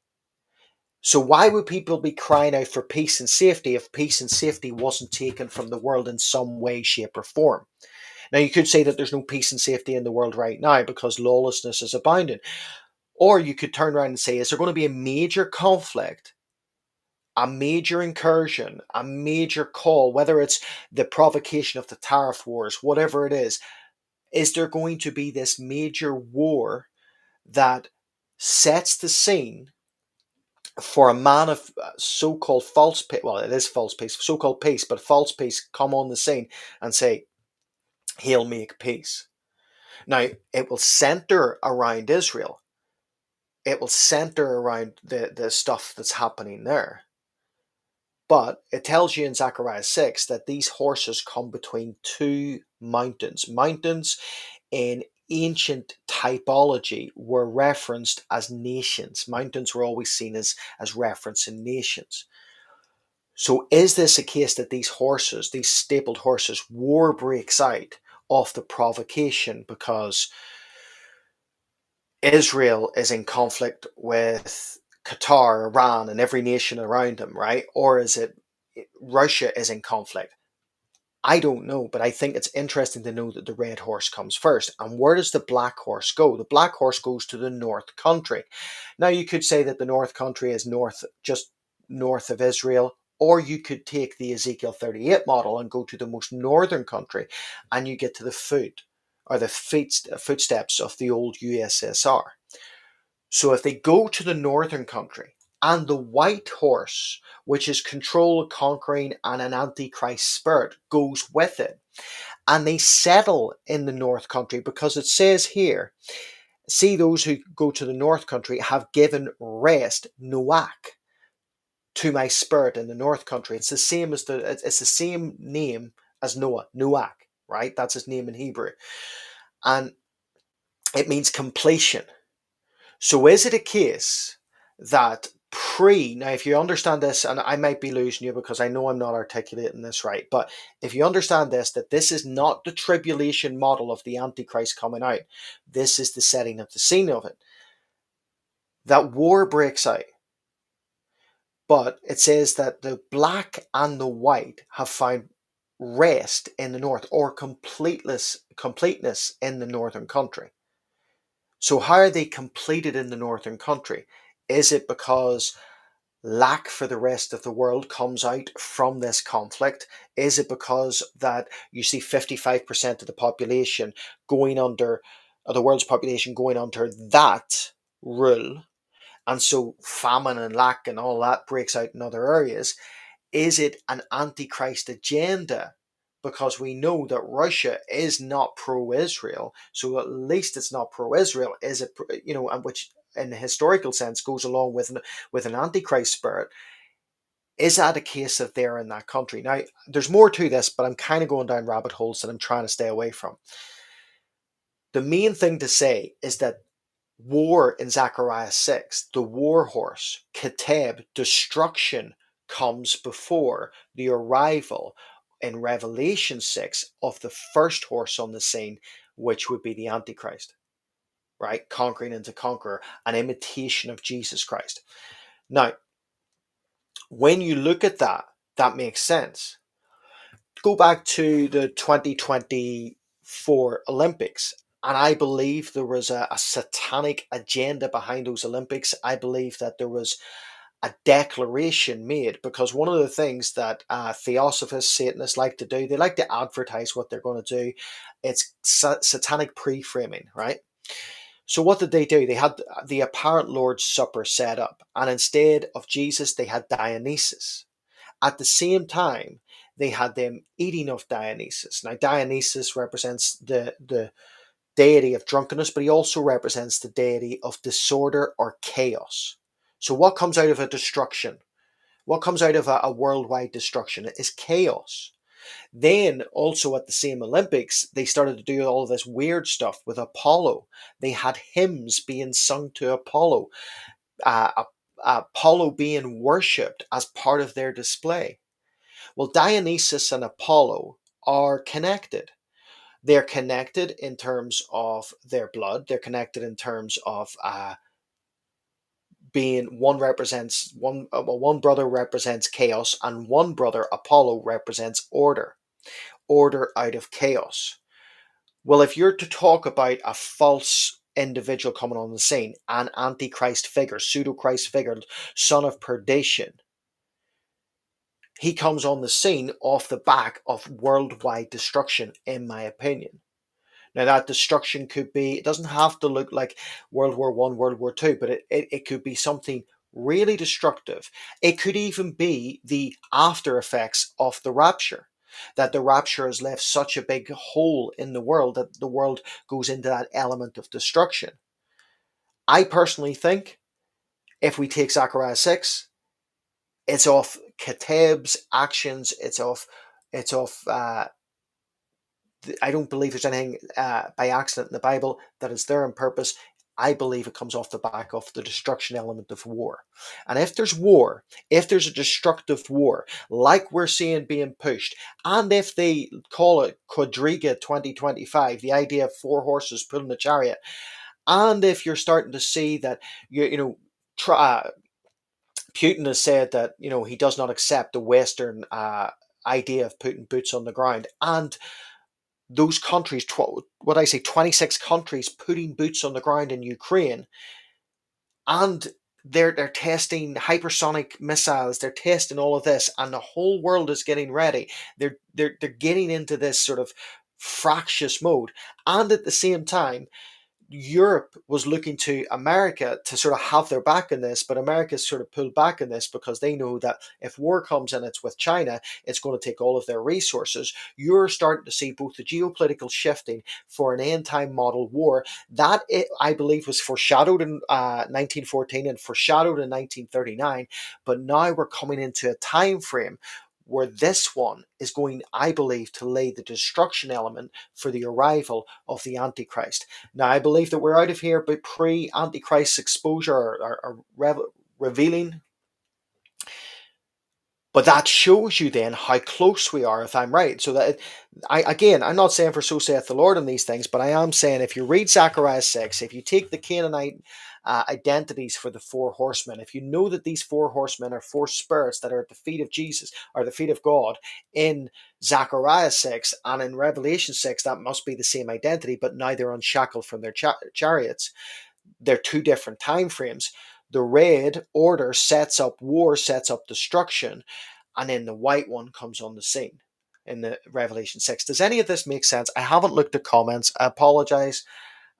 So why would people be crying out for peace and safety if peace and safety wasn't taken from the world in some way, shape, or form? Now, you could say that there's no peace and safety in the world right now because lawlessness is abounding. Or you could turn around and say, is there going to be a major conflict, a major incursion, a major call, whether it's the provocation of the tariff wars, whatever it is there going to be this major war that sets the scene for a man of so-called false peace, well, it is false peace, so-called peace, but false peace come on the scene and say, he'll make peace. Now, it will center around Israel. It will center around the stuff that's happening there. But it tells you in Zechariah 6 that these horses come between two mountains. Mountains in ancient typology were referenced as nations. Mountains were always seen as referencing nations. So is this a case that these horses, these stapled horses, war breaks out off the provocation because Israel is in conflict with Qatar, Iran, and every nation around them, right? Or is it Russia is in conflict? I don't know, but I think it's interesting to know that the red horse comes first. And where does the black horse go? The black horse goes to the north country. Now, you could say that the north country is just north of Israel, or you could take the Ezekiel 38 model and go to the most northern country, and you get to the footsteps of the old USSR. So if they go to the northern country, and the white horse, which is control, conquering, and an antichrist spirit, goes with it, and they settle in the north country, because it says here See, those who go to the north country have given rest, Noach, to my spirit in the north country. It's the same as it's the same name as Noah, Noach, right? That's his name in Hebrew. And it means completion. So is it a case that now if you understand this, and I might be losing you because I know I'm not articulating this right, but if you understand this, that this is not the tribulation model of the Antichrist coming out, this is the setting of the scene of it, that war breaks out. But it says that the black and the white have found rest in the north, or completeness in the northern country. So how are they completed in the northern country? Is it because lack for the rest of the world comes out from this conflict? Is it because that you see 55% of the population going under, the world's population going under that rule, and so famine and lack and all that breaks out in other areas? Is it an antichrist agenda? Because we know that Russia is not pro-Israel, so at least it's not pro-Israel. Is it, and which in the historical sense goes along with an antichrist spirit? Is that a case that they're in that country? Now, there's more to this, but I'm kind of going down rabbit holes that I'm trying to stay away from. The main thing to say is that war in Zechariah 6, the war horse, Keteb, destruction, comes before the arrival in Revelation 6 of the first horse on the scene, which would be the Antichrist, right? Conquering into conqueror, an imitation of Jesus Christ. Now, when you look at that, that makes sense. Go back to the 2024 Olympics, and I believe there was a satanic agenda behind those Olympics. I believe that there was a declaration made, because one of the things that theosophists, Satanists like to do, they like to advertise what they're going to do. It's satanic pre-framing, right? So what did they do? They had the apparent Lord's Supper set up, and instead of Jesus, they had Dionysus. At the same time, they had them eating of Dionysus. Now, Dionysus represents the deity of drunkenness, but he also represents the deity of disorder or chaos. So what comes out of a destruction? What comes out of a worldwide destruction is chaos. Then also at the same Olympics, they started to do all of this weird stuff with Apollo. They had hymns being sung to Apollo, Apollo being worshipped as part of their display. Well, Dionysus and Apollo are connected. They're connected in terms of their blood. They're connected in terms of being one represents one brother represents chaos, and one brother, Apollo, represents order out of chaos. Well, if you're to talk about a false individual coming on the scene, an antichrist figure, pseudo-Christ figure, son of perdition, he comes on the scene off the back of worldwide destruction, in my opinion. Now, that destruction could be, it doesn't have to look like World War I, World War II, but it could be something really destructive. It could even be the after effects of the rapture, that the rapture has left such a big hole in the world that the world goes into that element of destruction. I personally think if we take Zechariah 6, it's off Keteb's actions, it's off I don't believe there's anything by accident in the Bible that is there on purpose. I believe it comes off the back of the destruction element of war. And if there's war, if there's a destructive war, like we're seeing being pushed, and if they call it Quadriga 2025, the idea of four horses pulling a chariot, and if you're starting to see that, Putin has said that, he does not accept the Western idea of putting boots on the ground, and those countries, 26 countries putting boots on the ground in Ukraine, and they're testing hypersonic missiles, they're testing all of this, and the whole world is getting ready. They're getting into this sort of fractious mode, and at the same time, Europe was looking to America to sort of have their back in this, but America's sort of pulled back in this because they know that if war comes and it's with China, it's going to take all of their resources. You're starting to see both the geopolitical shifting for an end-time model war that I believe was foreshadowed in 1914 and foreshadowed in 1939, but now we're coming into a time frame where this one is going, I believe, to lay the destruction element for the arrival of the Antichrist. Now, I believe that we're out of here by pre-Antichrist exposure or revealing. But that shows you then how close we are, if I'm right. So that, I'm not saying for so saith the Lord on these things, but I am saying if you read Zechariah 6, if you take the Canaanite identities for the four horsemen, if you know that these four horsemen are four spirits that are at the feet of Jesus, or the feet of God, in Zechariah 6 and in Revelation 6, that must be the same identity, but now they're unshackled from their chariots. They're two different time frames. The red order sets up war, sets up destruction, and then the white one comes on the scene in the Revelation 6. Does any of this make sense? I haven't looked at comments. I apologize.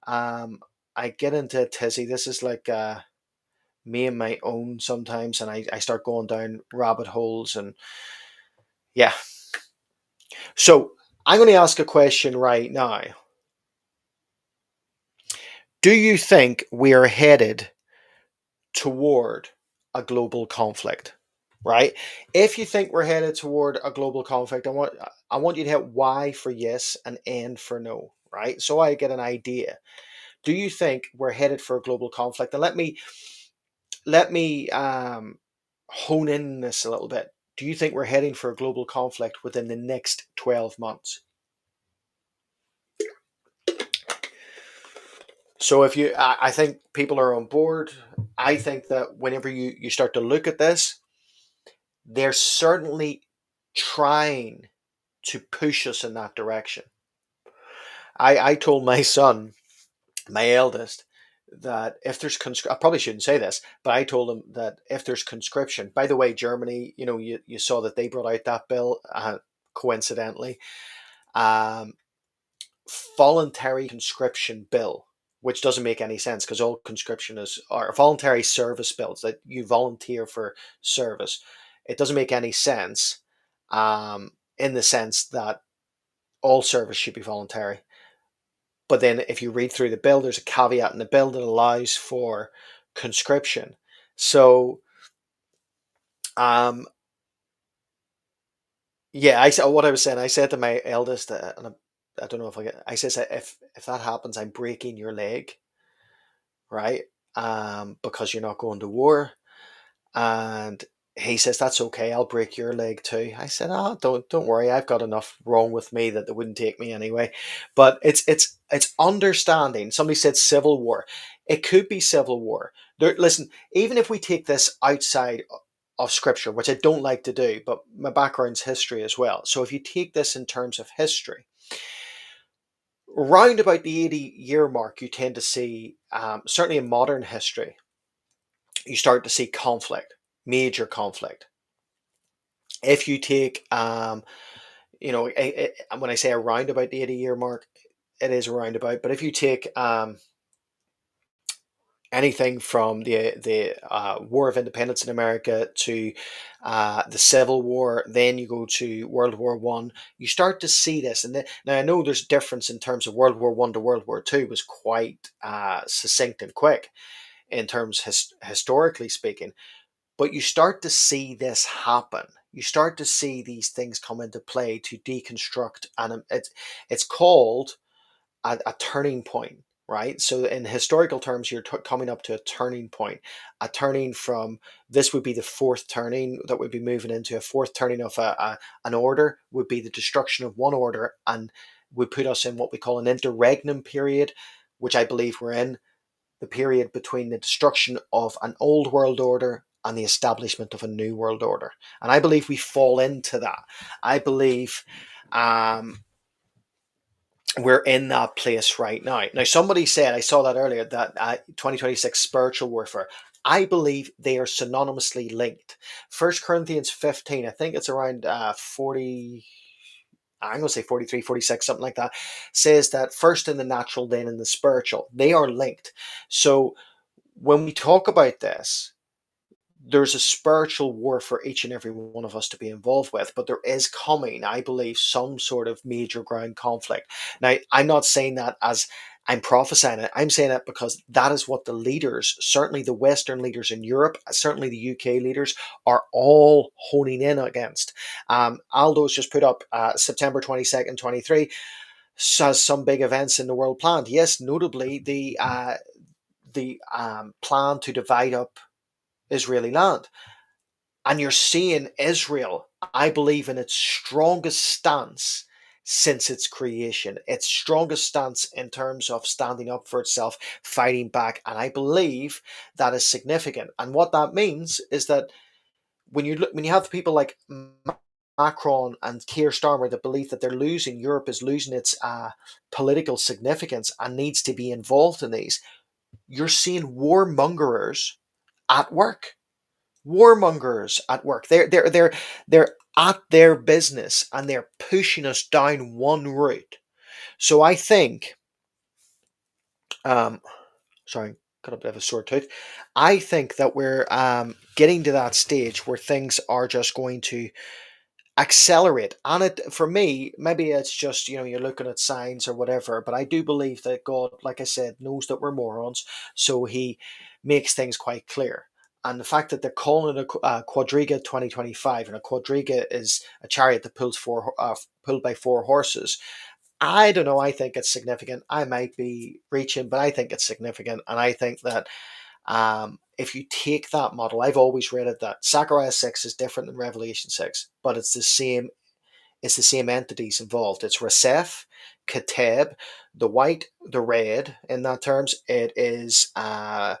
I get into a tizzy. This is like me and my own sometimes, and I start going down rabbit holes, and yeah. So I'm going to ask a question right now. Do you think we are headed toward a global conflict? Right? If you think we're headed toward a global conflict, I want you to hit Y for yes and N for no, right? So I get an idea. Do you think we're headed for a global conflict? And let me hone in this a little bit. Do you think we're heading for a global conflict within the next 12 months? So if you, I think people are on board. I think that whenever you start to look at this, they're certainly trying to push us in that direction. I told my son, my eldest, that if there's I probably shouldn't say this, but I told him that if there's conscription, by the way, Germany, you saw that they brought out that bill, coincidentally, um, voluntary conscription bill, which doesn't make any sense because all conscription are voluntary service bills that you volunteer for service. It doesn't make any sense, in the sense that all service should be voluntary. But then if you read through the bill, there's a caveat in the bill that allows for conscription. So, um, yeah, what I was saying. I said to my eldest, and I don't know if I said if that happens, I'm breaking your leg, right? Because you're not going to war. And he says, that's okay, I'll break your leg too. I said, don't worry, I've got enough wrong with me that they wouldn't take me anyway. But it's understanding. Somebody said civil war. It could be civil war. Listen, even if we take this outside of scripture, which I don't like to do, but my background's history as well. So if you take this in terms of history, round about the 80-year mark, you tend to see, certainly in modern history, you start to see conflict, major conflict. If you take, when I say around about the 80-year mark, it is around about. But if you take anything from the War of Independence in America to the Civil War, then you go to World War One. You start to see this, and now I know there's a difference in terms of World War One to World War Two was quite succinct and quick in terms historically speaking. But you start to see this happen. You start to see these things come into play to deconstruct, and it's called a turning point, right? So in historical terms, you're coming up to a turning point, a turning from this would be the fourth turning that would be moving into a fourth turning of an order would be the destruction of one order, and would put us in what we call an interregnum period, which I believe we're in, the period between the destruction of an old world order and the establishment of a new world order. And I believe we fall into that. I believe we're in that place right now. Now, somebody said, I saw that earlier, that 2026 spiritual warfare. I believe they are synonymously linked. 1 Corinthians 15, I think it's around 40, I'm going to say 43, 46, something like that, says that first in the natural, then in the spiritual. They are linked. So when we talk about this, there's a spiritual war for each and every one of us to be involved with, but there is coming, I believe, some sort of major ground conflict. Now, I'm not saying that as I'm prophesying it. I'm saying it because that is what the leaders, certainly the Western leaders in Europe, certainly the UK leaders, are all honing in against. Aldo's just put up September 22nd, 23, has some big events in the world planned. Yes, notably the plan to divide up Israeli land. And you're seeing Israel, I believe, in its strongest stance since its creation, its strongest stance in terms of standing up for itself, fighting back. And I believe that is significant. And what that means is that when you have people like Macron and Keir Starmer that believe that Europe is losing its political significance and needs to be involved in these, you're seeing warmongers at work. Warmongers at work. They're at their business and they're pushing us down one route. So I think, sorry, got a bit of a sore tooth. I think that we're getting to that stage where things are just going to accelerate. And it, for me, maybe it's just, you're looking at signs or whatever, but I do believe that God, like I said, knows that we're morons, so he makes things quite clear. And the fact that they're calling it a quadriga 2025, and a quadriga is a chariot that pulled by four horses. I don't know. I think it's significant. I might be reaching, but I think it's significant. And I think that if you take that model, I've always read it that Zechariah 6 is different than Revelation 6, but it's the same entities involved. It's Raseph, Keteb, the white, the red in that terms. It is Fahad,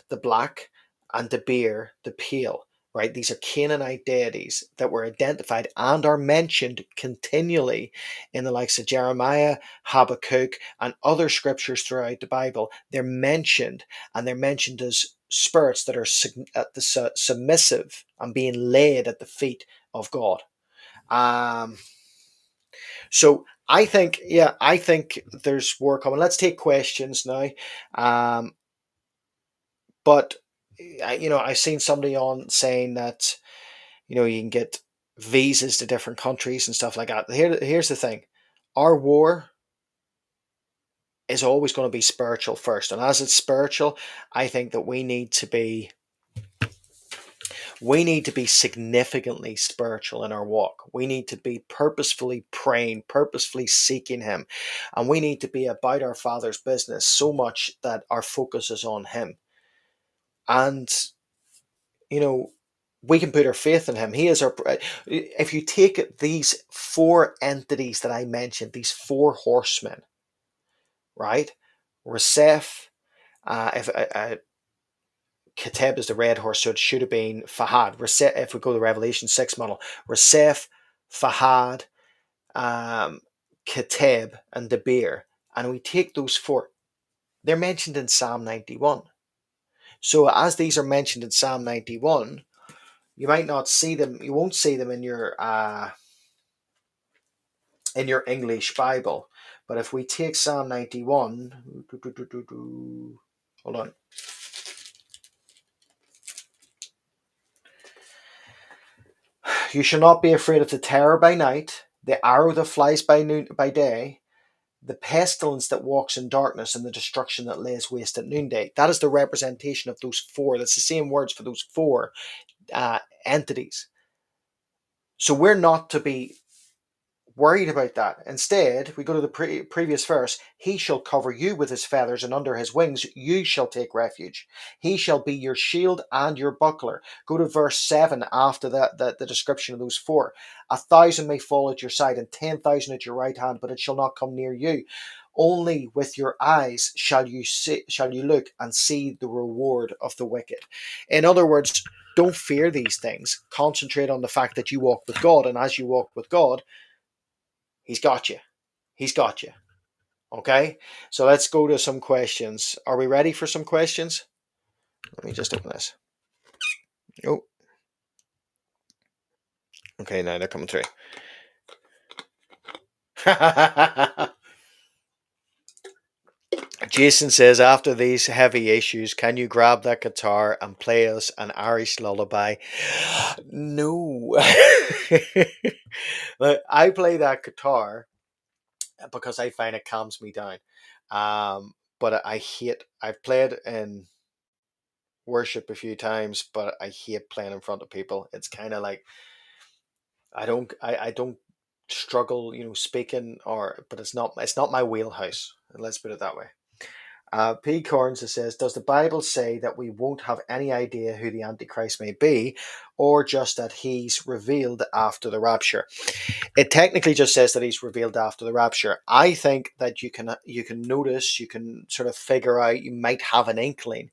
the black, and Debir, the pale. Right? These are Canaanite deities that were identified and are mentioned continually in the likes of Jeremiah, Habakkuk, and other scriptures throughout the Bible. They're mentioned, and they're mentioned as spirits that are submissive and being laid at the feet of God. So I think there's war coming. Let's take questions now. But I've seen somebody on saying that you can get visas to different countries and stuff like that. Here's the thing: our war is always going to be spiritual first, and as it's spiritual, I think that we need to be significantly spiritual in our walk. We need to be purposefully praying, purposefully seeking Him, and we need to be about our Father's business so much that our focus is on Him. And we can put our faith in Him. He is our. If you take these four entities that I mentioned, these four horsemen, right? Raseph, if Keteb is the red horse, so it should have been Fahad. Raseph, if we go to the Revelation 6 model, Raseph, Fahad, Keteb, and Debir, and we take those four. They're mentioned in Psalm 91. So as these are mentioned in Psalm 91. You might not see them. You won't see them in your English Bible. But if we take Psalm 91, hold on. You shall not be afraid of the terror by night, the arrow that flies by day, the pestilence that walks in darkness, and the destruction that lays waste at noonday. That is the representation of those four. That's the same words for those four entities. So we're not to be worried about that. Instead, we go to the previous verse. He shall cover you with his feathers, and under his wings you shall take refuge. He shall be your shield and your buckler. Go to verse 7 after the description of those four. 1,000 may fall at your side and 10,000 at your right hand, but it shall not come near you. Only with your eyes shall you look and see the reward of the wicked. In other words, don't fear these things. Concentrate on the fact that you walk with God, and as you walk with God, He's got you. He's got you. Okay? So let's go to some questions. Are we ready for some questions? Let me just open this. Oh. Okay, now they're coming through. Jason says, after these heavy issues, can you grab that guitar and play us an Irish lullaby? No. I play that guitar because I find it calms me down. But I've played in worship a few times, but I hate playing in front of people. It's kind of like, I don't struggle, speaking, but it's not my wheelhouse. Let's put it that way. P. Corns says, does the Bible say that we won't have any idea who the Antichrist may be, or just that he's revealed after the rapture? It technically just says that he's revealed after the rapture. I think that you can notice, you can sort of figure out, you might have an inkling.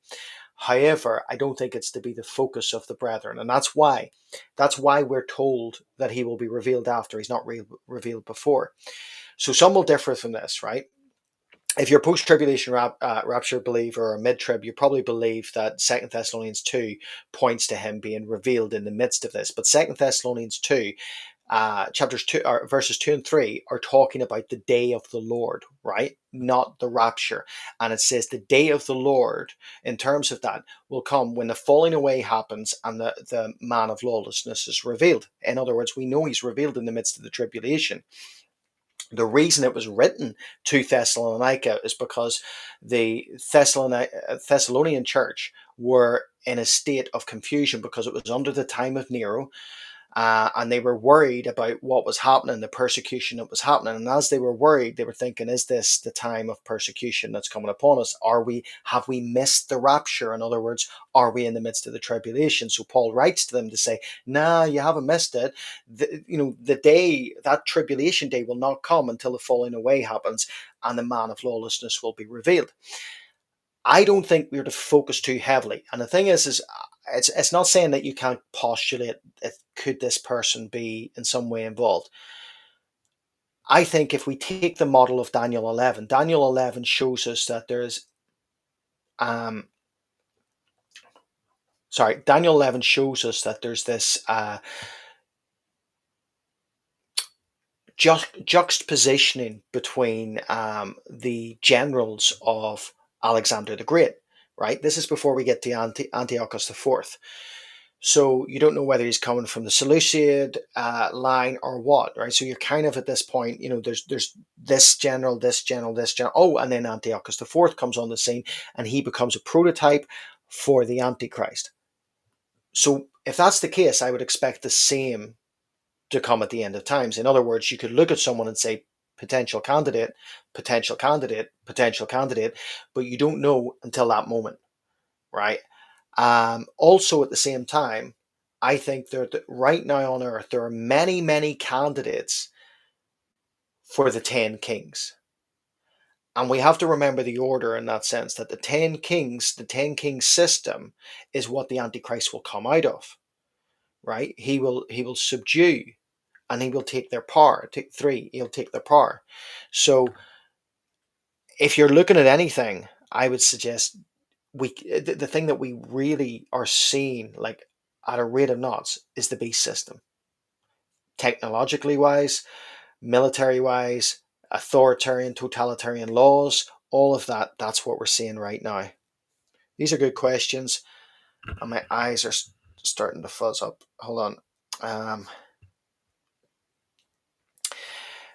However, I don't think it's to be the focus of the brethren, and that's why we're told that he will be revealed after. He's not revealed before. So some will differ from this, right? If you're a post-tribulation rapture believer or mid-trib, you probably believe that 2 Thessalonians 2 points to him being revealed in the midst of this. But 2 Thessalonians 2, chapters 2, or verses 2 and 3 are talking about the day of the Lord, right? Not the rapture. And it says the day of the Lord, in terms of that, will come when the falling away happens and the man of lawlessness is revealed. In other words, we know he's revealed in the midst of the tribulation. The reason it was written to Thessalonica is because the Thessalonian church were in a state of confusion because it was under the time of Nero, and they were worried about what was happening, the persecution that was happening. And as they were worried, they were thinking, is this the time of persecution that's coming upon us? Have we missed the rapture? In other words, are we in the midst of the tribulation? So Paul writes to them to say, nah, you haven't missed it. The day, that tribulation day will not come until the falling away happens and the man of lawlessness will be revealed. I don't think we're to focus too heavily. And the thing is it's not saying that you can't postulate could this person be in some way involved. I think if we take the model of Daniel 11, Daniel 11 shows us that Daniel 11 shows us that there's this juxtapositioning between the generals of Alexander the Great, right? This is before we get to Antiochus IV. So you don't know whether he's coming from the Seleucid line or what, right? So you're kind of at this point, there's this general, this general, this general. Oh, and then Antiochus IV comes on the scene and he becomes a prototype for the Antichrist. So if that's the case, I would expect the same to come at the end of times. In other words, you could look at someone and say, potential candidate, potential candidate, potential candidate, but you don't know until that moment, right? Also, at the same time, I think that right now on earth, there are many, many candidates for the 10 kings. And we have to remember the order in that sense, that the 10 kings system is what the Antichrist will come out of, right? He will subdue and he will take their power. He'll take their power. So if you're looking at anything, I would suggest the thing that we really are seeing like at a rate of knots is the beast system. Technologically wise, military wise, authoritarian, totalitarian laws, all of that, that's what we're seeing right now. These are good questions, and my eyes are starting to fuzz up. Hold on.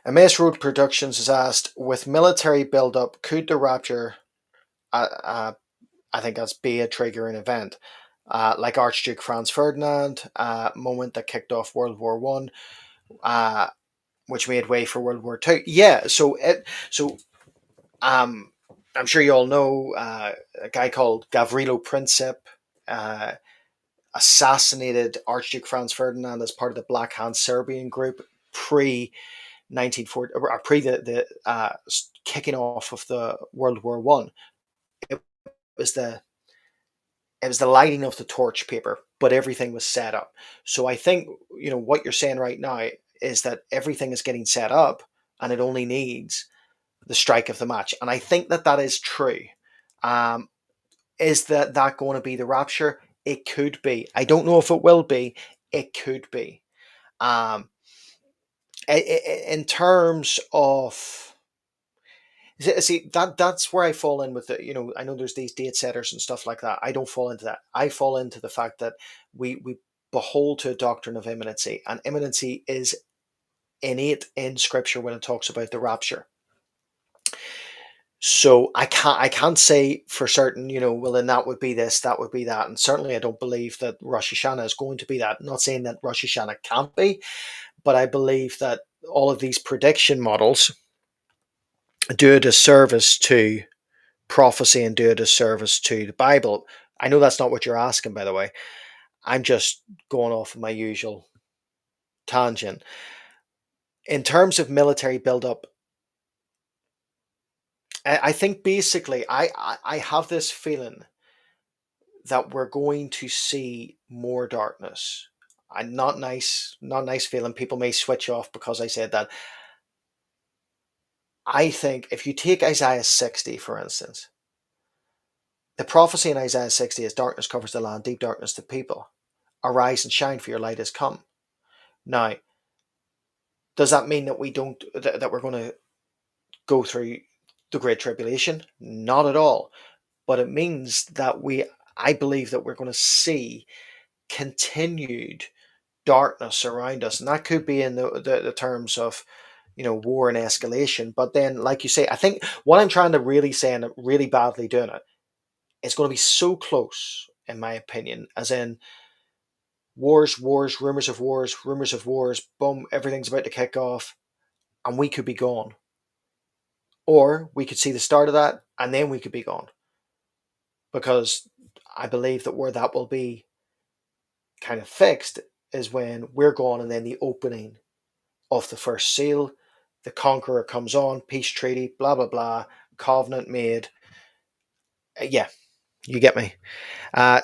MS Road Productions has asked, with military build-up, could the rapture, I think that's be a triggering event, like Archduke Franz Ferdinand moment that kicked off World War One, which made way for World War Two. Yeah, I'm sure you all know a guy called Gavrilo Princip assassinated Archduke Franz Ferdinand as part of the Black Hand Serbian group pre 1940, pre the kicking off of the World War One. It was the lighting of the torch paper, but everything was set up. So I think what you're saying right now is that everything is getting set up, and it only needs the strike of the match. And I think that is true. Is that going to be the rapture? It could be. I don't know if it will be. It could be. In terms of, see, that's where I fall in with the, I know there's these date setters and stuff like that. I don't fall into that. I fall into the fact that we behold to a doctrine of imminency, and imminency is innate in Scripture when it talks about the rapture. So I can't say for certain, well, then that would be this, that would be that, and certainly I don't believe that Rosh Hashanah is going to be that. I'm not saying that Rosh Hashanah can't be, but I believe that all of these prediction models do a disservice to prophecy and do a disservice to the Bible. I know that's not what you're asking, by the way. I'm just going off of my usual tangent. In terms of military buildup, I think basically I have this feeling that we're going to see more darkness. I'm not nice feeling. People may switch off because I said that. I think if you take Isaiah 60, for instance, the prophecy in Isaiah 60 is darkness covers the land, deep darkness the people. Arise and shine, for your light has come. Now, does that mean that we're going to go through the Great Tribulation? Not at all. But it means that I believe that we're going to see continued darkness around us, and that could be in the terms of war and escalation. But then, like you say, I think what I'm trying to really say, and really badly doing it, is going to be so close, in my opinion, as in wars, rumors of wars, boom, everything's about to kick off, and we could be gone. Or we could see the start of that, and then we could be gone. Because I believe that where that will be kind of fixed is when we're gone, and then the opening of the first seal, the conqueror comes on, peace treaty, blah blah blah, covenant made. Yeah, you get me.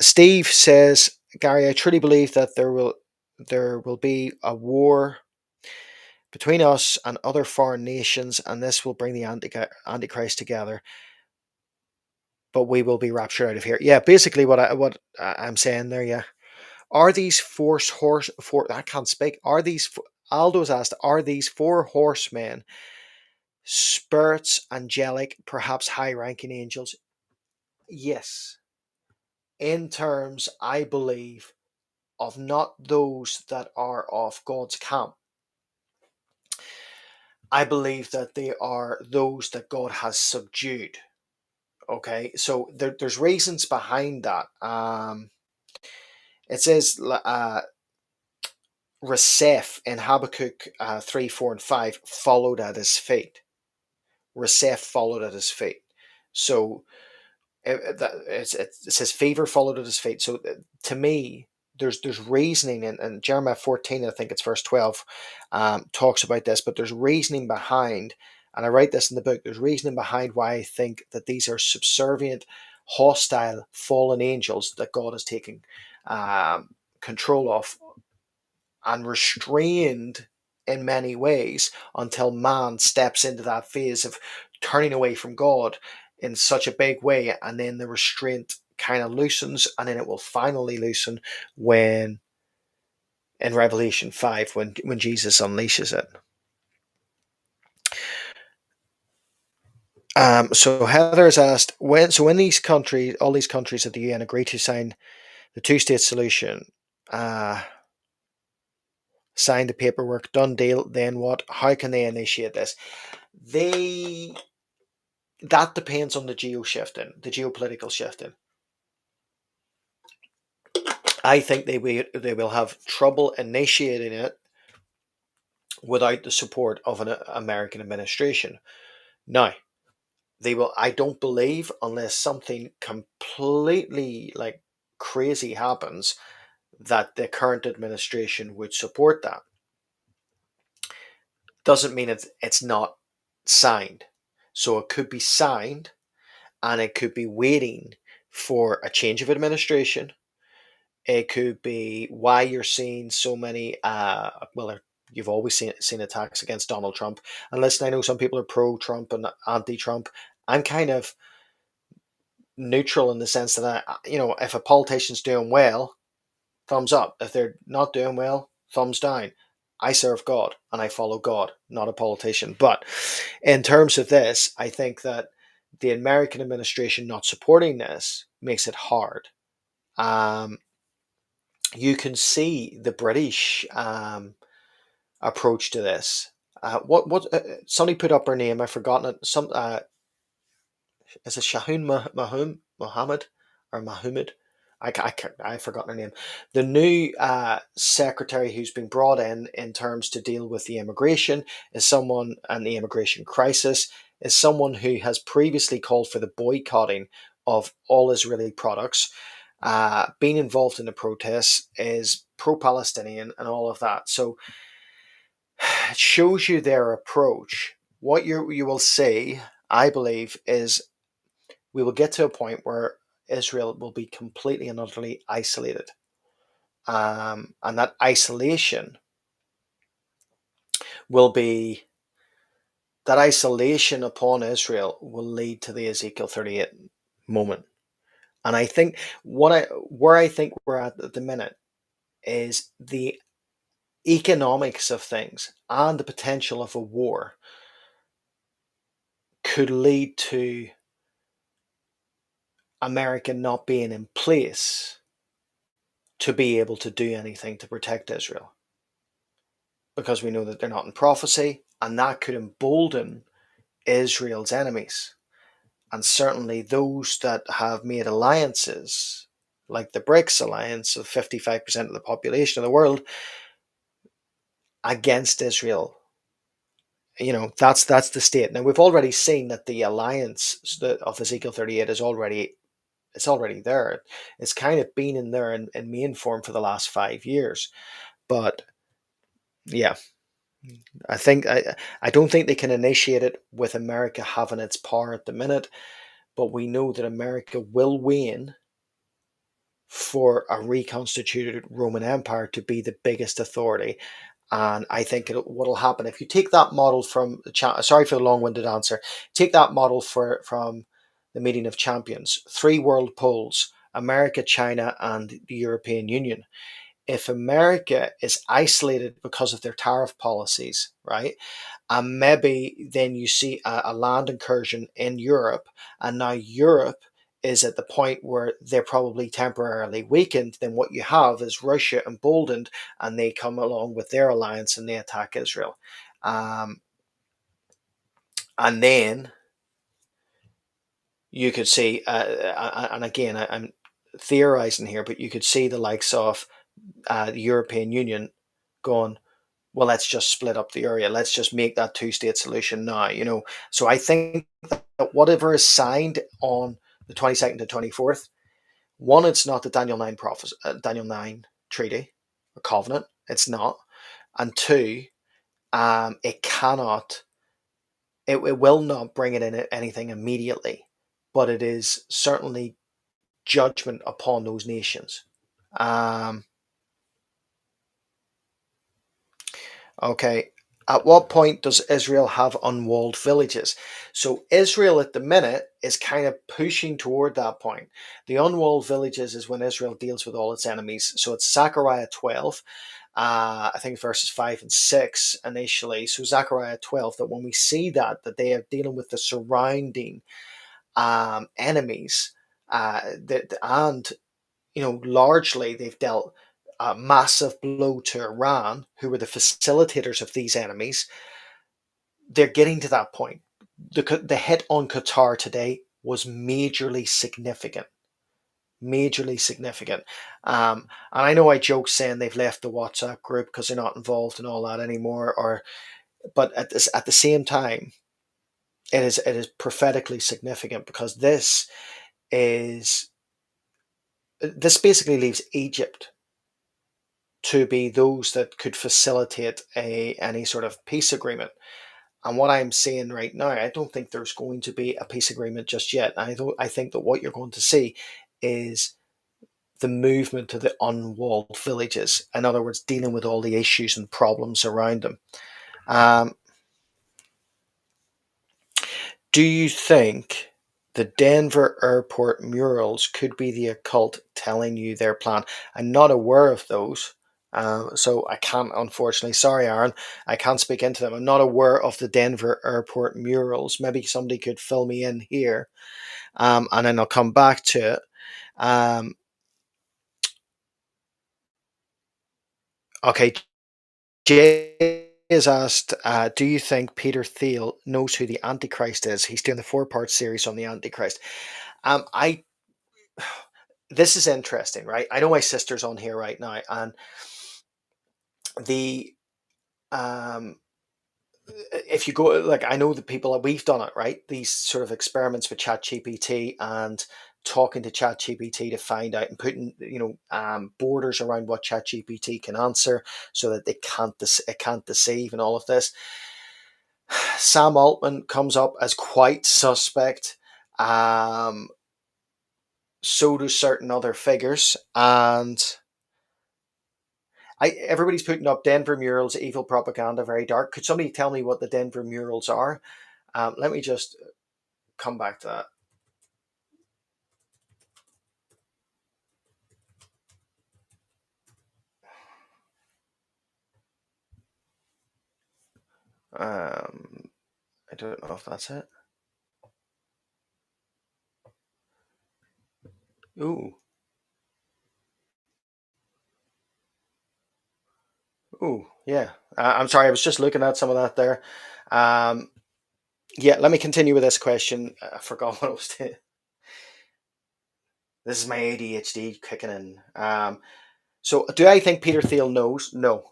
Steve says, Gary, I truly believe that there will be a war between us and other foreign nations, and this will bring the Antichrist together. But we will be raptured out of here. Yeah, basically what I'm saying there. Yeah, are these I can't speak. Are these Aldo's asked? Are these four horsemen spirits, angelic, perhaps high-ranking angels? Yes. In terms, I believe, of not those that are of God's camp. I believe that they are those that God has subdued. Okay, so there's reasons behind that. It says Reseph in Habakkuk 3, 4, and 5 followed at his feet. Reseph followed at his feet. So it says favor followed at his feet. So to me, there's reasoning, and Jeremiah 14, I think it's verse 12, talks about this, but there's reasoning behind, and I write this in the book, there's reasoning behind why I think that these are subservient, hostile, fallen angels that God is taking control of and restrained in many ways until man steps into that phase of turning away from God in such a big way, and then the restraint kind of loosens, and then it will finally loosen when in Revelation 5 when Jesus unleashes it. So Heather's asked, when these countries, all these countries of the UN agree to sign the two-state solution, sign the paperwork, done deal, then what? How can they initiate this? That depends on the geopolitical shifting. I think they will have trouble initiating it without the support of an American administration. Now, they will. I don't believe, unless something completely like crazy happens, that the current administration would support that. Doesn't mean it's not signed. So it could be signed, and it could be waiting for a change of administration. It could be why you're seeing so many. You've always seen attacks against Donald Trump. And listen, I know some people are pro-Trump and anti-Trump. I'm kind of neutral in the sense that if a politician's doing well, thumbs up. If they're not doing well, thumbs down. I serve God and I follow God, not a politician. But in terms of this, I think that the American administration not supporting this makes it hard. You can see the British approach to this. What somebody put up her name? I've forgotten it. Is it Shahun Mohammed or Mahmoud? I've forgotten her name. The new secretary who's been brought in terms to deal with the immigration is someone, and the immigration crisis is someone who has previously called for the boycotting of all Israeli products, been involved in the protests, is pro-Palestinian and all of that. So it shows you their approach. What you will see, I believe, is we will get to a point where Israel will be completely and utterly isolated. And that isolation will be, that isolation upon Israel will lead to the Ezekiel 38 moment. And I think where I think we're at the minute is the economics of things and the potential of a war could lead to America not being in place to be able to do anything to protect Israel. Because we know that they're not in prophecy, and that could embolden Israel's enemies. And certainly those that have made alliances, like the BRICS alliance of 55% of the population of the world, against Israel. You know, that's the state. Now we've already seen that the alliance of Ezekiel 38 is already there. It's kind of been in there in main form for the last 5 years. But yeah, I don't think they can initiate it with America having its power at the minute, but we know that America will win for a reconstituted Roman Empire to be the biggest authority. And I think what will happen if you take that model from sorry for the long-winded answer. Take that model from the meeting of champions, 3 world poles: America, China, and the European Union. If America is isolated because of their tariff policies, right, and maybe then you see a land incursion in Europe, and now Europe is at the point where they're probably temporarily weakened, then what you have is Russia emboldened, and they come along with their alliance and they attack Israel. And then you could see, and again, I'm theorizing here, but you could see the likes of the European Union going, well, let's just split up the area. Let's just make that 2-state solution now. So I think that whatever is signed on the 22nd to 24th, one, it's not the Daniel 9 treaty or covenant. It's not. And two, it cannot, it will not bring it in anything immediately, but it is certainly judgment upon those nations. Okay. At what point does Israel have unwalled villages? So Israel at the minute is kind of pushing toward that point. The unwalled villages is when Israel deals with all its enemies. So it's Zechariah 12, I think verses 5 and 6 initially. So Zechariah 12, that when we see that they are dealing with the surrounding enemies, and largely they've dealt a massive blow to Iran, who were the facilitators of these enemies. They're getting to that point. The hit on Qatar today was majorly significant. Majorly significant. And I know I joke saying they've left the WhatsApp group because they're not involved in all that anymore. But at the same time, it is prophetically significant, because this basically leaves Egypt to be those that could facilitate any sort of peace agreement. And what I'm saying right now, I don't think there's going to be a peace agreement just yet. I think that what you're going to see is the movement to the unwalled villages. In other words, dealing with all the issues and problems around them. Do you think the Denver airport murals could be the occult telling you their plan? I'm not aware of those. So I can't, unfortunately. Sorry, Aaron, I can't speak into them. I'm not aware of the Denver airport murals. Maybe somebody could fill me in here, and then I'll come back to it. Um, okay, Jay is asked, do you think Peter Thiel knows who the Antichrist is? He's doing the four-part series on the Antichrist. I This is interesting, right? I know my sister's on here right now, and the um if you go, like, I know the people that we've done it, right? These sort of experiments with ChatGPT and talking to ChatGPT to find out and putting, borders around what ChatGPT can answer so that it can't deceive and all of this. Sam Altman comes up as quite suspect. Um, so do certain other figures, and everybody's putting up Denver murals, evil propaganda, very dark. Could somebody tell me what the Denver murals are? Let me just come back to that. I don't know if that's it. Ooh, ooh, yeah. I'm sorry, I was just looking at some of that there. Um, yeah, let me continue with this question. I forgot what I was doing. This is my ADHD kicking in. So, do I think Peter Thiel knows? No,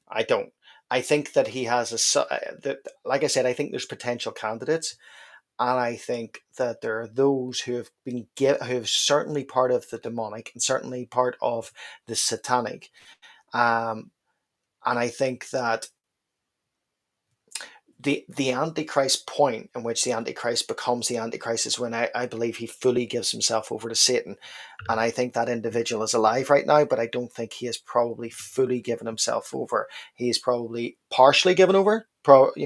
I don't. I think that he has that. Like I said, I think there's potential candidates, and I think that there are those who have who have certainly part of the demonic and certainly part of the satanic. Um, and I think that the Antichrist point in which the Antichrist becomes the Antichrist is when I believe he fully gives himself over to Satan. And I think that individual is alive right now, but I don't think he has probably fully given himself over. He is probably partially given over,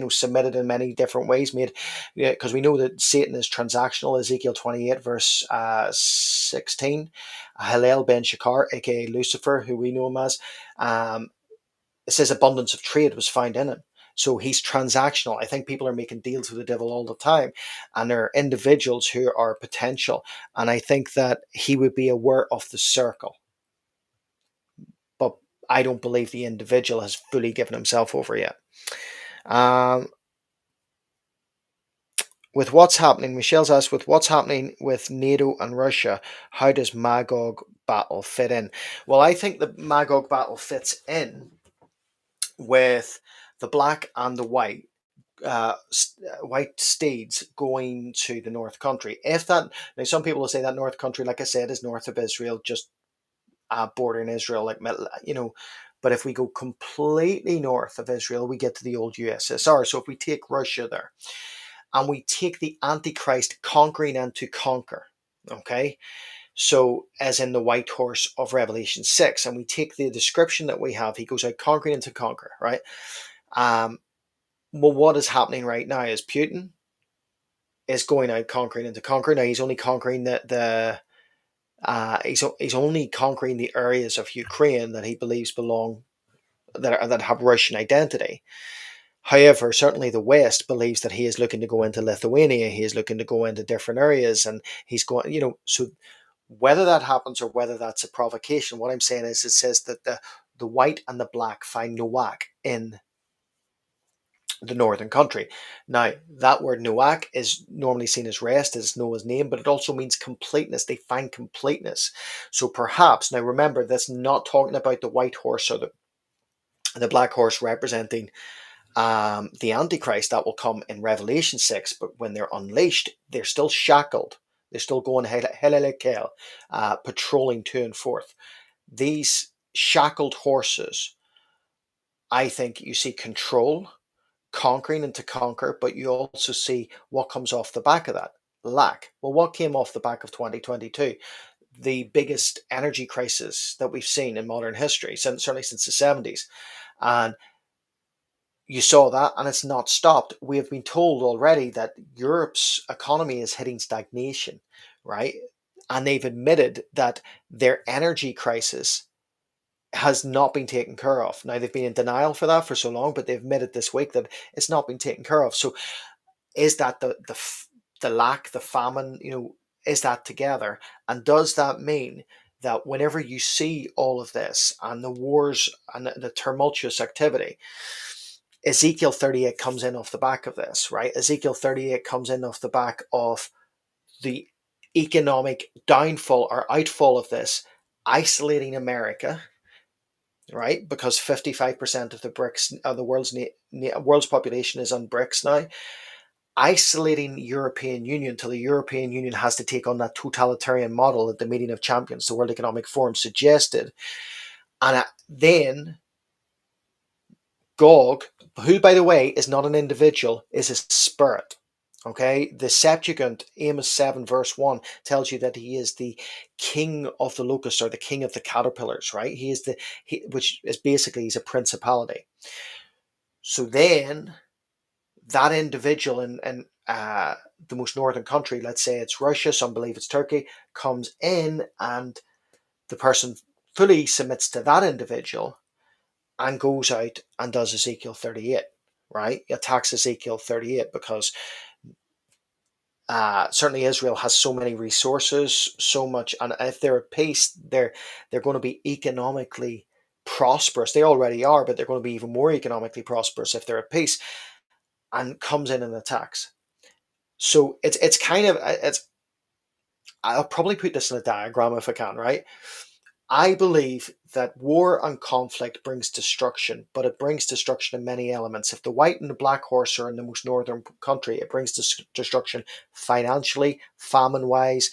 submitted in many different ways, made, because we know that Satan is transactional. Ezekiel 28 verse 16, Hillel ben Shakar, aka Lucifer, who we know him as, it says abundance of trade was found in him. So he's transactional. I think people are making deals with the devil all the time, and there are individuals who are potential. And I think that he would be aware of the circle, but I don't believe the individual has fully given himself over yet. Um, with what's happening, Michelle's asked, with what's happening with NATO and Russia, how does Magog battle fit in? Well, I think the Magog battle fits in with the black and the white steeds going to the North Country. If that Now, some people will say that North Country, like I said, is north of Israel, just bordering Israel, But if we go completely north of Israel, we get to the old USSR. So if we take Russia there, and we take the Antichrist conquering and to conquer, okay. So, as in the white horse of Revelation 6, and we take the description that we have, he goes out conquering and to conquer, right? Um, well, what is happening right now is Putin is going out conquering and to conquer. Now he's only conquering he's only conquering the areas of Ukraine that he believes belong that have Russian identity. However, certainly the West believes that he is looking to go into Lithuania. He is looking to go into different areas, and he's going. So whether that happens or whether that's a provocation, what I'm saying is, it says that the white and the black find Noach in the northern country. Now, that word Noach is normally seen as rest, as Noah's name, but it also means completeness. They find completeness. So perhaps, now remember, that's not talking about the white horse or the black horse representing the Antichrist that will come in Revelation 6, but when they're unleashed, they're still shackled. They're still going helelekel, patrolling to and forth. These shackled horses, I think you see control, conquering and to conquer, but you also see what comes off the back of that. Lack. Well, what came off the back of 2022? The biggest energy crisis that we've seen in modern history, certainly since the 70s. And you saw that, and it's not stopped. We have been told already that Europe's economy is hitting stagnation, right? And they've admitted that their energy crisis has not been taken care of. Now, they've been in denial for that for so long, but they've admitted this week that it's not been taken care of. So is that the lack, the famine, is that together? And does that mean that whenever you see all of this and the wars and the tumultuous activity, Ezekiel 38 comes in off the back of this, right? Ezekiel 38 comes in off the back of the economic downfall or outfall of this, isolating America, right? Because 55% of the BRICS, the world's population is on BRICS now, isolating European Union till the European Union has to take on that totalitarian model that the meeting of champions, the World Economic Forum, suggested. And then Gog, who, by the way, is not an individual, is a spirit. Okay, the Septuagint, Amos 7, verse 1, tells you that he is the king of the locusts, or the king of the caterpillars, right? Which is basically, he's a principality. So then, that individual in the most northern country, let's say it's Russia, some believe it's Turkey, comes in, and the person fully submits to that individual and goes out and does Ezekiel 38, right? Attacks Ezekiel 38 because certainly Israel has so many resources, so much, and if they're at peace, they're going to be economically prosperous. They already are, but they're going to be even more economically prosperous if they're at peace, and comes in and attacks. So it's kind of I'll probably put this in a diagram if I can, right? I believe that war and conflict brings destruction, but it brings destruction in many elements. If the white and the black horse are in the most northern country, it brings destruction financially, famine-wise,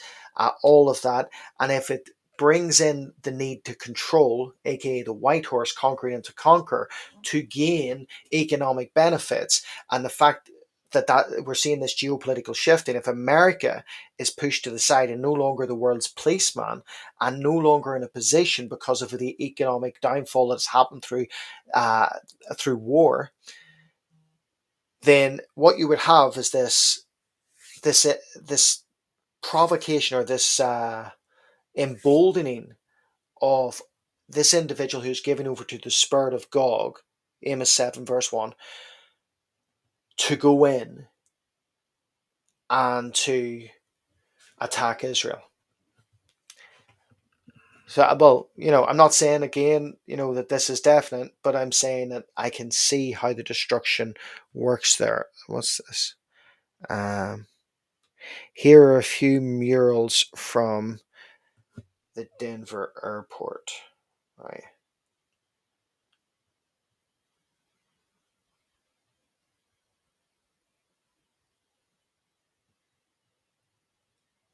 all of that. And if it brings in the need to control, aka the white horse conquering and to conquer, to gain economic benefits, and the fact that we're seeing this geopolitical shifting. If America is pushed to the side and no longer the world's policeman, and no longer in a position because of the economic downfall that's happened through war, then what you would have is this provocation, or this emboldening of this individual who's given over to the spirit of Gog, Amos 7 verse 1, to go in and to attack Israel. So, well, I'm not saying again, that this is definite, but I'm saying that I can see how the destruction works there. What's this? Here are a few murals from the Denver airport. Right.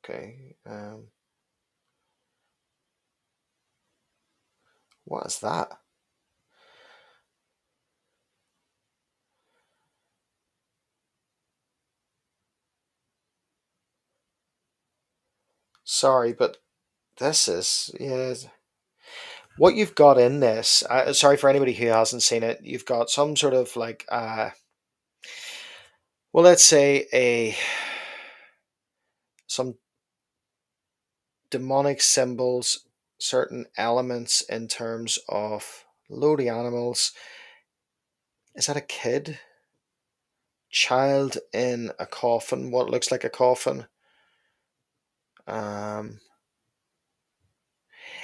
Okay. What is that? Sorry, but this is, yeah. What you've got in this, sorry for anybody who hasn't seen it, you've got some sort of like, well, let's say some demonic symbols, certain elements in terms of loady animals. Is that a kid? Child in a coffin, what looks like a coffin.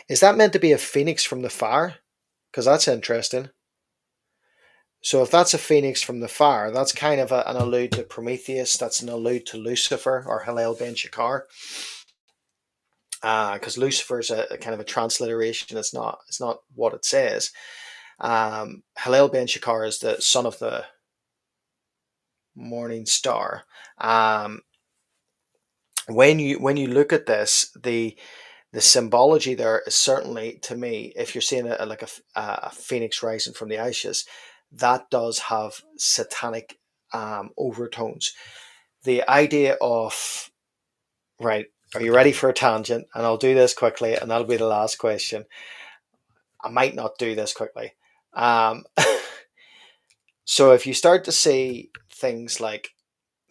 Is that meant to be a phoenix from the fire? Because that's interesting. So if that's a phoenix from the fire, that's kind of an allude to Prometheus. That's an allude to Lucifer, or Hillel ben Shakar. Because Lucifer is a kind of a transliteration. It's not what it says. Hillel ben Shakar is the son of the morning star. When you look at this, the symbology there is certainly, to me, if you're seeing a phoenix rising from the ashes, that does have satanic overtones. The idea of, right, are you ready for a tangent? And I'll do this quickly, and that'll be the last question. I might not do this quickly. So if you start to see things like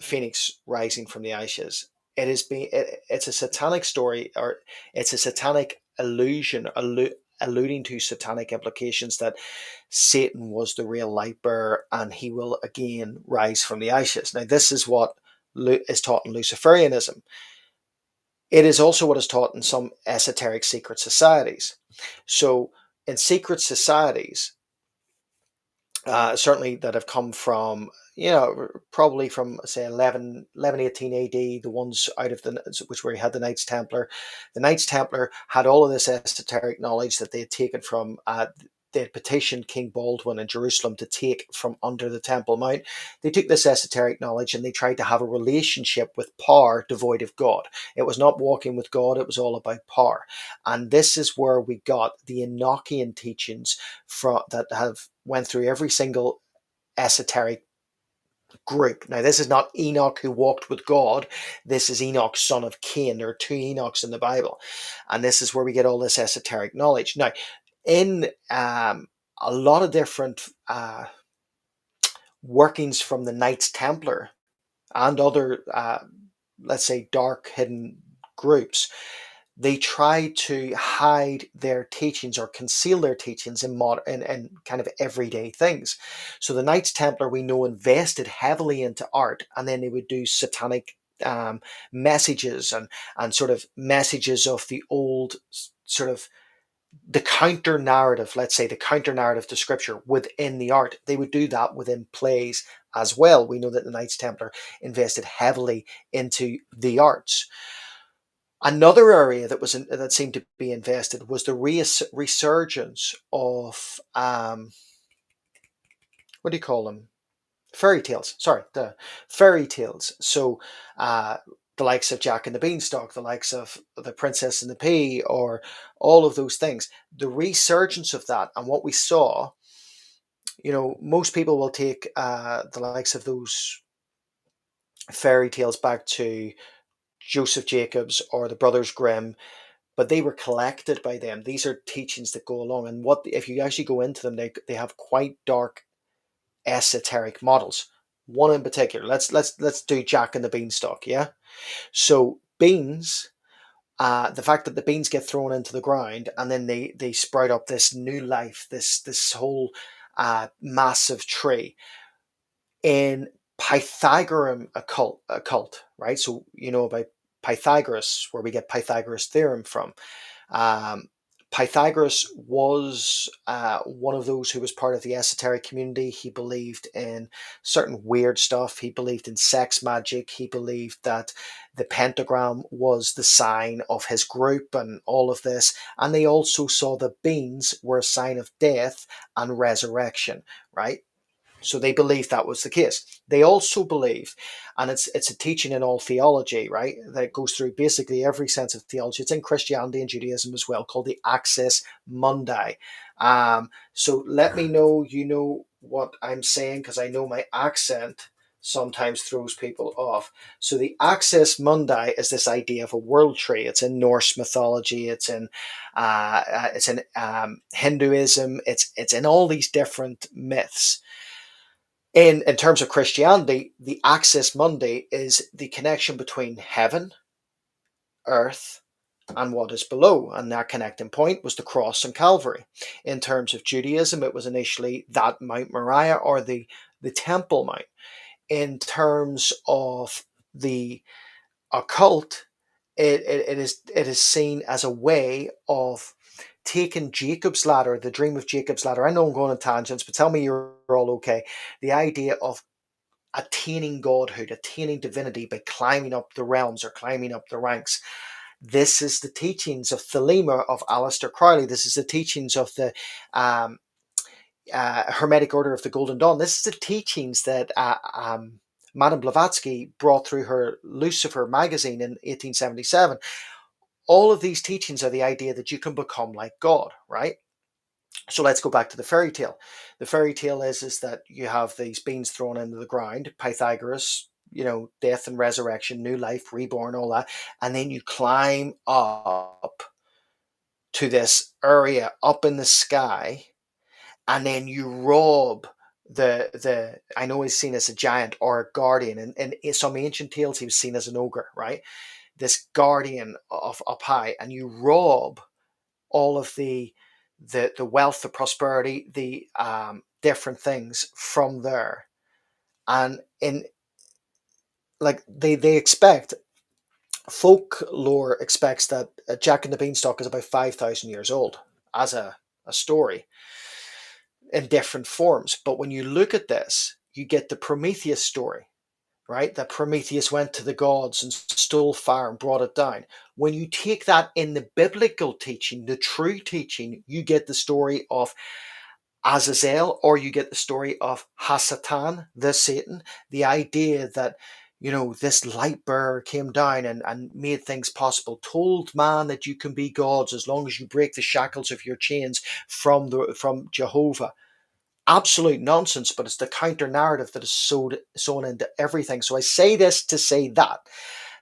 phoenix rising from the ashes, it's a satanic story, or it's a satanic illusion, alluding to satanic implications that Satan was the real light bearer and he will again rise from the ashes. Now, this is what is taught in Luciferianism. It is also what is taught in some esoteric secret societies. So, in secret societies, certainly that have come from, probably from, say, 1118 AD, the ones out of which where you had the Knights Templar. The Knights Templar had all of this esoteric knowledge that they had taken from, they had petitioned King Baldwin in Jerusalem to take from under the Temple Mount. They took this esoteric knowledge and they tried to have a relationship with power devoid of God. It was not walking with God, it was all about power. And this is where we got the Enochian teachings that have went through every single esoteric group. Now, this is not Enoch who walked with God. This is Enoch, son of Cain. There are two Enochs in the Bible. And this is where we get all this esoteric knowledge. Now, in a lot of different workings from the Knights Templar and other, let's say, dark hidden groups, they try to hide their teachings or conceal their teachings in kind of everyday things. So the Knights Templar, we know, invested heavily into art, and then they would do satanic messages and sort of messages of the old sort of the counter narrative, let's say the counter narrative to scripture within the art. They would do that within plays as well. We know that the Knights Templar invested heavily into the arts. Another area that seemed to be invested was the resurgence of what do you call them? Fairy tales. Sorry, the fairy tales. So the likes of Jack and the Beanstalk, the likes of the Princess and the Pea, or all of those things. The resurgence of that, and what we saw. Most people will take the likes of those fairy tales back to Joseph Jacobs or the Brothers Grimm, but they were collected by them. These are teachings that go along, and if you actually go into them, they have quite dark esoteric models. One in particular, let's do Jack and the Beanstalk. Yeah, so beans. The fact that the beans get thrown into the ground and then they sprout up this new life, this whole massive tree. In Pythagorean occult, right? So about Pythagoras, where we get Pythagoras' theorem from. Um, Pythagoras was one of those who was part of the esoteric community. He believed in certain weird stuff. He believed in sex magic. He believed that the pentagram was the sign of his group and all of this. And they also saw the beans were a sign of death and resurrection, right? So they believed that was the case. They also believed, and it's a teaching in all theology, right, that goes through basically every sense of theology. It's in Christianity and Judaism as well, called the Axis Mundi. So let me know you know what I'm saying, because I know my accent sometimes throws people off. So the Axis Mundi is this idea of a world tree. It's in Norse mythology. It's in Hinduism. It's in all these different myths. In terms of Christianity, the Axis Mundi is the connection between heaven, earth, and what is below. And that connecting point was the cross and Calvary. In terms of Judaism, it was initially that Mount Moriah, or the Temple Mount. In terms of the occult, it is seen as a way of taking Jacob's ladder, the dream of Jacob's ladder. I know I'm going on tangents, but tell me you're all okay. The idea of attaining godhood, attaining divinity by climbing up the realms or climbing up the ranks. This is the teachings of Thelema, of Aleister Crowley. This is the teachings of the Hermetic Order of the Golden Dawn. This is the teachings that Madame Blavatsky brought through her Lucifer magazine in 1877. All of these teachings are the idea that you can become like God, right? So let's go back to the fairy tale. The fairy tale is that you have these beans thrown into the ground, Pythagoras, death and resurrection, new life, reborn, all that. And then you climb up to this area up in the sky, and then you rob the I know he's seen as a giant or a guardian, and in some ancient tales he was seen as an ogre, right? This guardian of up high, and you rob all of the the wealth, the prosperity, the different things from there. And in like they expect, folklore expects that Jack and the Beanstalk is about 5,000 years old as a story in different forms. But when you look at this, you get the Prometheus story, right? That Prometheus went to the gods and stole fire and brought it down. When you take that in the biblical teaching, the true teaching, you get the story of Azazel, or you get the story of Hasatan, the Satan. The idea that, this light bearer came down and made things possible, told man that you can be gods as long as you break the shackles of your chains from Jehovah. Absolute nonsense, but it's the counter narrative that is sewn into everything. So I say this to say that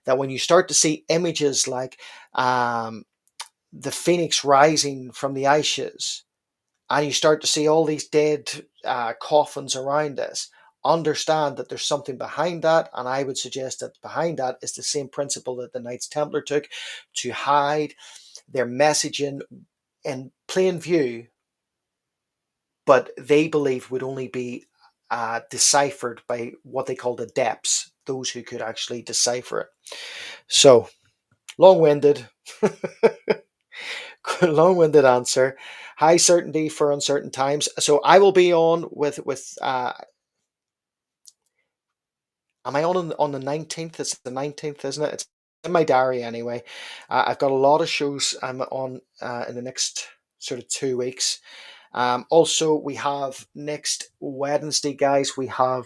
when you start to see images like the phoenix rising from the ashes, and you start to see all these dead coffins around us, understand that there's something behind that. And I would suggest that behind that is the same principle that the Knights Templar took, to hide their messaging in plain view, but they believed would only be deciphered by what they called adepts, those who could actually decipher it. So, long-winded, long-winded answer. High certainty for uncertain times. So I will be on with am I on the 19th? It's the 19th, isn't it? It's in my diary anyway. I've got a lot of shows I'm on in the next sort of 2 weeks. Also, we have next Wednesday, guys, we have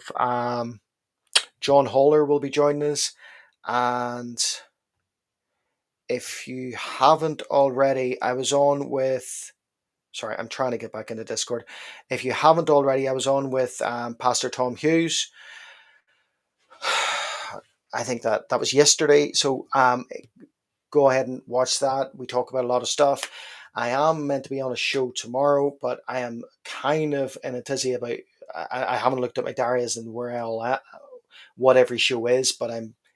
John Haller will be joining us. And if you haven't already, I was on with, sorry, I'm trying to get back into Discord. If you haven't already, I was on with Pastor Tom Hughes. I think that was yesterday. So go ahead and watch that. We talk about a lot of stuff. I am meant to be on a show tomorrow, but I am kind of in a tizzy about, I haven't looked at my diary as in where I'll at, what every show is, but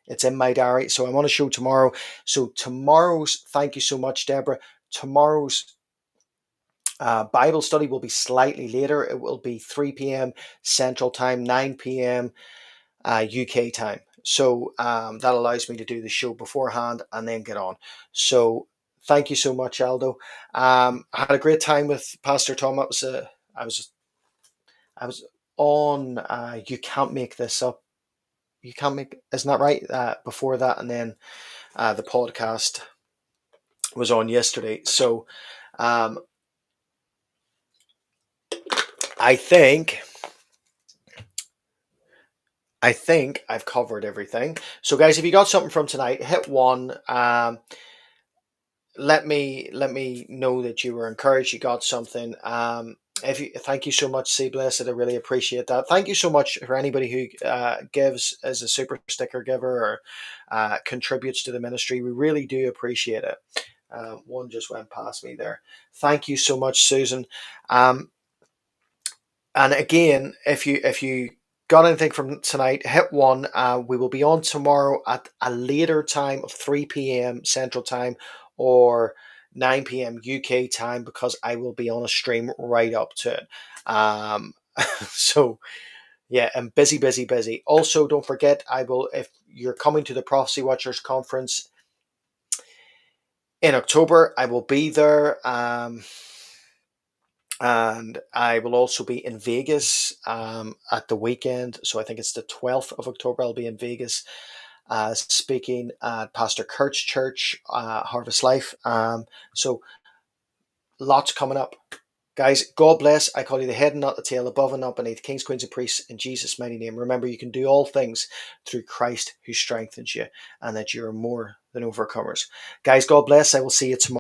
it's in my diary. So I'm on a show tomorrow. So tomorrow's, thank you so much, Deborah. Tomorrow's Bible study will be slightly later. It will be 3 p.m. Central Time, 9 p.m. UK time. So that allows me to do the show beforehand and then get on. So thank you so much, Aldo. I had a great time with Pastor Tom. I was on You Can't Make This Up. You can't make, isn't that right? Before that, and then the podcast was on yesterday. So I think I've covered everything. So guys, if you got something from tonight, hit 1. Let me know that you were encouraged, you got something. Thank you so much, C Blessed. I really appreciate that. Thank you so much for anybody who gives as a super sticker giver or contributes to the ministry. We really do appreciate it. One just went past me there. Thank you so much, Susan. And again, if you got anything from tonight, hit 1. We will be on tomorrow at a later time of 3 p.m. Central Time or 9 p.m. UK time, because I will be on a stream right up to it. So yeah, I'm busy. Also, don't forget, if you're coming to the Prophecy Watchers Conference in October, I will be there. And I will also be in Vegas at the weekend. So I think it's the 12th of October. I'll be in Vegas speaking at Pastor Kurt's church, Harvest Life. So lots coming up. Guys, God bless. I call you the head and not the tail, above and not beneath, kings, queens, and priests, in Jesus' mighty name. Remember, you can do all things through Christ who strengthens you, and that you are more than overcomers. Guys, God bless. I will see you tomorrow.